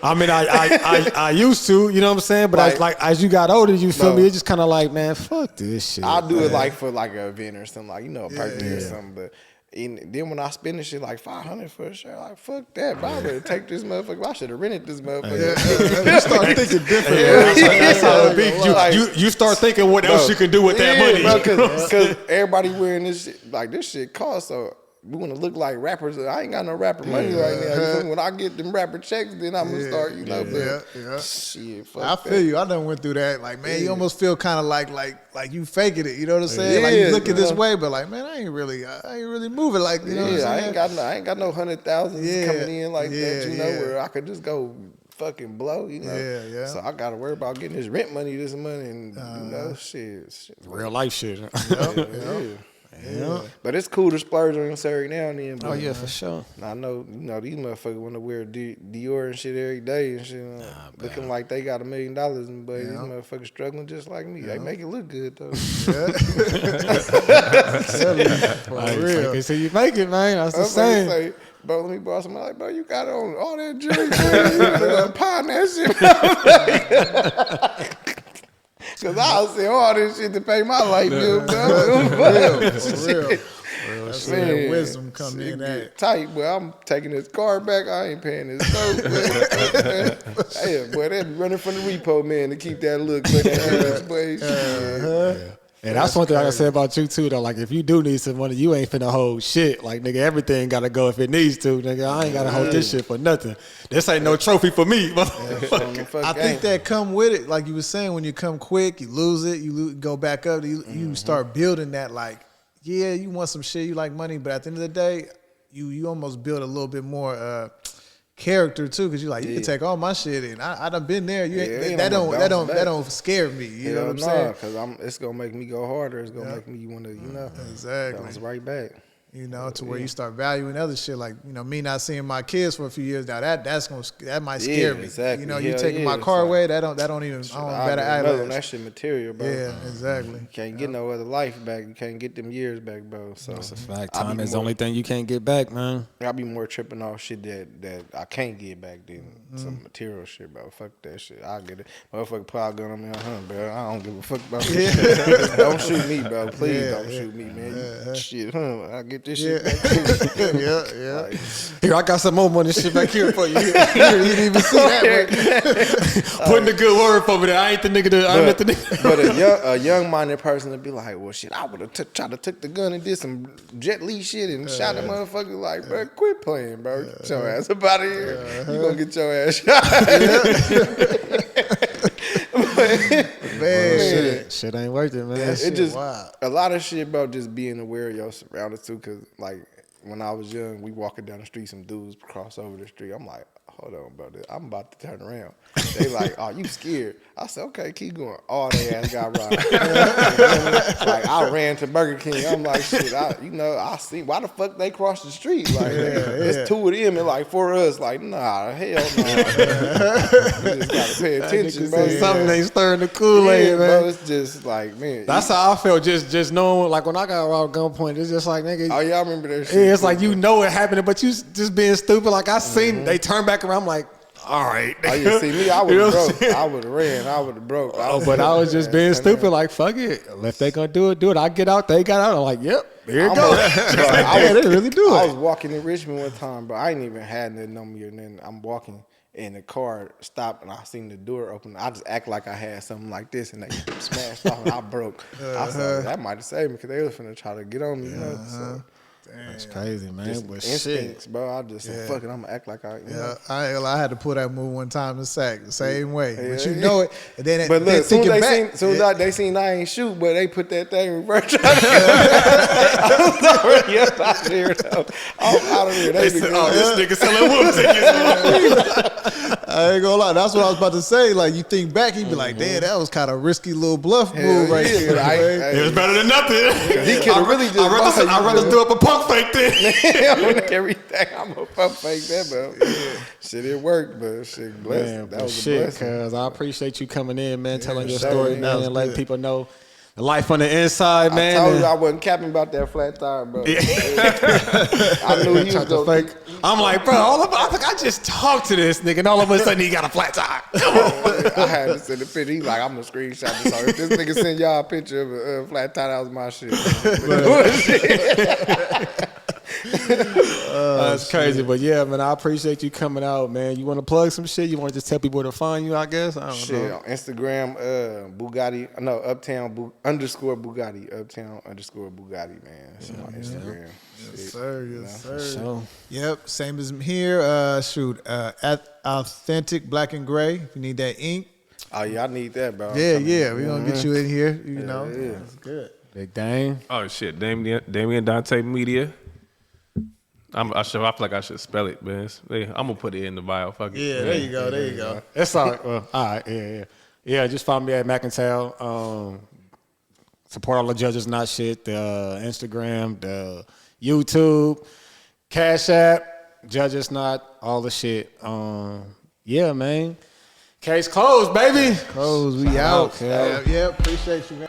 [SPEAKER 1] I mean, I used to, you know what I'm saying? But like as you got older, you feel me? It's just kind of like, man, fuck this shit.
[SPEAKER 2] I'll do it like for like an event or something, like, you know, a birthday or something. But then when I spend this shit like $500 for a shirt, like, fuck that. But I better take this motherfucker. I should have rented this motherfucker.
[SPEAKER 4] You start thinking different.
[SPEAKER 1] That's how it be. You start thinking what else you can do with that money.
[SPEAKER 2] Because everybody wearing this shit, like, this shit costs, so we want to look like rappers. I ain't got no rapper money right now. When I get them rapper checks, then I'm going to start, you know. Shit, fuck
[SPEAKER 4] I feel you. I done went through that. Like, man, you almost feel kind of like you faking it. You know what I'm saying? Like, you looking this way, but like, man, I ain't really moving like, you know what I'm saying?
[SPEAKER 2] I ain't got no 100,000 coming in like that, you know, where I could just go fucking blow, you know.
[SPEAKER 4] Yeah.
[SPEAKER 2] So I gotta worry about getting this rent money this month, and you know, shit.
[SPEAKER 1] Real life shit.
[SPEAKER 2] Yeah. But it's cool to splurge on yourself every now and then. But,
[SPEAKER 1] Oh yeah, for sure.
[SPEAKER 2] I know, you know, these motherfuckers want to wear Dior and shit every day and shit, looking like they got $1 million, but these motherfuckers struggling just like me. They make it look good though.
[SPEAKER 1] For real. So you make it, man. That's the same.
[SPEAKER 2] Say, bro, let me borrow something. I'm like, bro, you got on all that jewelry, man. You gonna pawn that shit. Cause I was saying all this shit to pay my light bill, bro.
[SPEAKER 4] For real. That's where wisdom come in at.
[SPEAKER 2] Tight, but I'm taking this car back. I ain't paying this note. Hey, boy, they be running from the repo man to keep that look.
[SPEAKER 1] And that's one thing I can say about you too, though. Like, if you do need some money, you ain't finna hold shit. Like, nigga, everything gotta go if it needs to. Nigga, I ain't gotta hold this shit for nothing. This ain't no trophy for me.
[SPEAKER 4] I think that come with it. Like you were saying, when you come quick, you lose it. You go back up. You start building that. Like, yeah, you want some shit. You like money, but at the end of the day, you almost build a little bit more character too, because you like you can take all my shit and I done been there. That don't scare me. You know what I'm saying?
[SPEAKER 2] Because it's gonna make me go harder. It's gonna make me want to,
[SPEAKER 4] exactly
[SPEAKER 2] bounce right back.
[SPEAKER 4] You know, to where you start valuing other shit. Like, you know, me not seeing my kids for a few years now. That might scare me.
[SPEAKER 2] Exactly.
[SPEAKER 4] You know, you taking my car away. That don't even. I don't better eyelash.
[SPEAKER 2] That shit material, bro.
[SPEAKER 4] Yeah, exactly.
[SPEAKER 2] You can't get no other life back. You can't get them years back, bro. So
[SPEAKER 1] that's a fact. Time is the only thing you can't get back, man.
[SPEAKER 2] I'll be more tripping off shit that I can't get back than some material shit, bro. Fuck that shit. I'll get it. Motherfucker put a gun on me, bro. I don't give a fuck about this. Don't shoot me, bro. Please don't shoot me, man. Shit, I'll get this shit back too.
[SPEAKER 4] Yeah.
[SPEAKER 2] Like,
[SPEAKER 1] here, I got some more money shit back here for you.
[SPEAKER 4] You didn't even see that.
[SPEAKER 1] Putting a good word for me there. I ain't the nigga. I ain't the nigga.
[SPEAKER 2] But a young-minded person would be like, well, shit, I would have tried to took the gun and did some Jet Li shit and shot a motherfucker. Like, bro, quit playing, bro. Get your ass up out of here. You gonna get your ass shot.
[SPEAKER 4] Man,
[SPEAKER 1] shit ain't worth it, man.
[SPEAKER 2] It just a lot of shit about just being aware of your surroundings too. Cause like when I was young, we walking down the street, some dudes cross over the street. I'm like, hold on, brother, I'm about to turn around. They like, oh, you scared? I said, okay, keep going. All they ass got robbed. Like I ran to Burger King. I'm like, shit, I see why the fuck they crossed the street. Like it's 2 of them and like 4 of us. Like, nah, hell no. You just gotta pay attention, bro.
[SPEAKER 1] Something ain't stirring the Kool-Aid, man.
[SPEAKER 2] Bro, it's just like, man.
[SPEAKER 1] That's how I felt. Just knowing, like when I got robbed gunpoint, it's just like, nigga.
[SPEAKER 2] Oh yeah, I remember that shit.
[SPEAKER 1] Yeah, it's like you know it happening, but you just being stupid. Like I seen, they turn back around. I'm like, all right.
[SPEAKER 2] Oh, you see me, I would have broke. I would have ran. I would have broke.
[SPEAKER 1] But I was just being stupid. Like, fuck it. If they gonna do it. I get out. They got out. I'm like, yep. Here it goes.
[SPEAKER 2] They
[SPEAKER 1] really do it.
[SPEAKER 2] I was walking in Richmond one time, bro. I ain't even had nothing on me, and then I'm walking. And the car stopped, and I seen the door open. I just act like I had something like this, and they smashed off, and I broke. I said, that might have saved me, because they was finna try to get on me, you know? So,
[SPEAKER 1] that's crazy, man.
[SPEAKER 2] just
[SPEAKER 1] But
[SPEAKER 2] instincts,
[SPEAKER 1] shit.
[SPEAKER 2] bro. I just said, fuck it, I'm gonna act like I,
[SPEAKER 4] I had to pull that move one time in sack the same way, but you know it. And then,
[SPEAKER 2] but look, soon as they seen I ain't shoot, but they put that thing in reverse. I was already up out of here, though. I'm out of here.
[SPEAKER 1] They said, this nigga selling whoop tickets.
[SPEAKER 4] I ain't gonna lie. That's what I was about to say. Like, you think back, you'd be like, damn, that was kind of risky little bluff move right there.
[SPEAKER 1] It was better than nothing.
[SPEAKER 2] He could have really just
[SPEAKER 1] I'd rather do up a pump fake then.
[SPEAKER 2] Everything. I'm a pump fake that, bro. Shit, it worked, but shit, blessed.
[SPEAKER 1] Man,
[SPEAKER 2] that was
[SPEAKER 1] shit,
[SPEAKER 2] a blessing.
[SPEAKER 1] cuz I appreciate you coming in, man, telling your
[SPEAKER 2] sure,
[SPEAKER 1] story, man, and letting people know the life on the inside, man.
[SPEAKER 2] I told you I wasn't capping about that flat tire, bro. I knew he was going
[SPEAKER 1] fake. I'm like, bro, I just talked to this nigga, and all of a sudden he got a flat tire. Come on.
[SPEAKER 2] I had to send a picture. He like, I'm gonna screenshot this. So if this nigga send y'all a picture of a flat tire, that was my shit.
[SPEAKER 1] That's crazy, but yeah, man, I appreciate you coming out, man. You want to plug some shit? You want to just tell people where to find you? I guess I don't know.
[SPEAKER 2] On Instagram, Bugatti. No, Uptown _Bugatti. Uptown _Bugatti, man. That's my Instagram.
[SPEAKER 4] Yes, sir. Yes, sir.
[SPEAKER 1] So.
[SPEAKER 4] Yep. Same as here. At Authentic Black and Gray. If you need that ink.
[SPEAKER 2] Oh yeah, I need that, bro.
[SPEAKER 4] Yeah. We're gonna get you in here. You know, that's good.
[SPEAKER 1] Big Dame.
[SPEAKER 3] Oh shit, Damien Dante Media. I feel like I should spell it, man. I'm gonna put it in the bio. Fuck it.
[SPEAKER 4] Yeah, there you go. There you go.
[SPEAKER 1] It's all right. Well, all right. Yeah. Just follow me at McIntyre. Support all the Judges Not shit. The Instagram, the YouTube, Cash App, Judges Not, all the shit. Yeah, man. Case closed, baby.
[SPEAKER 4] Close. We out.
[SPEAKER 1] Okay.
[SPEAKER 4] Yeah, appreciate you, man.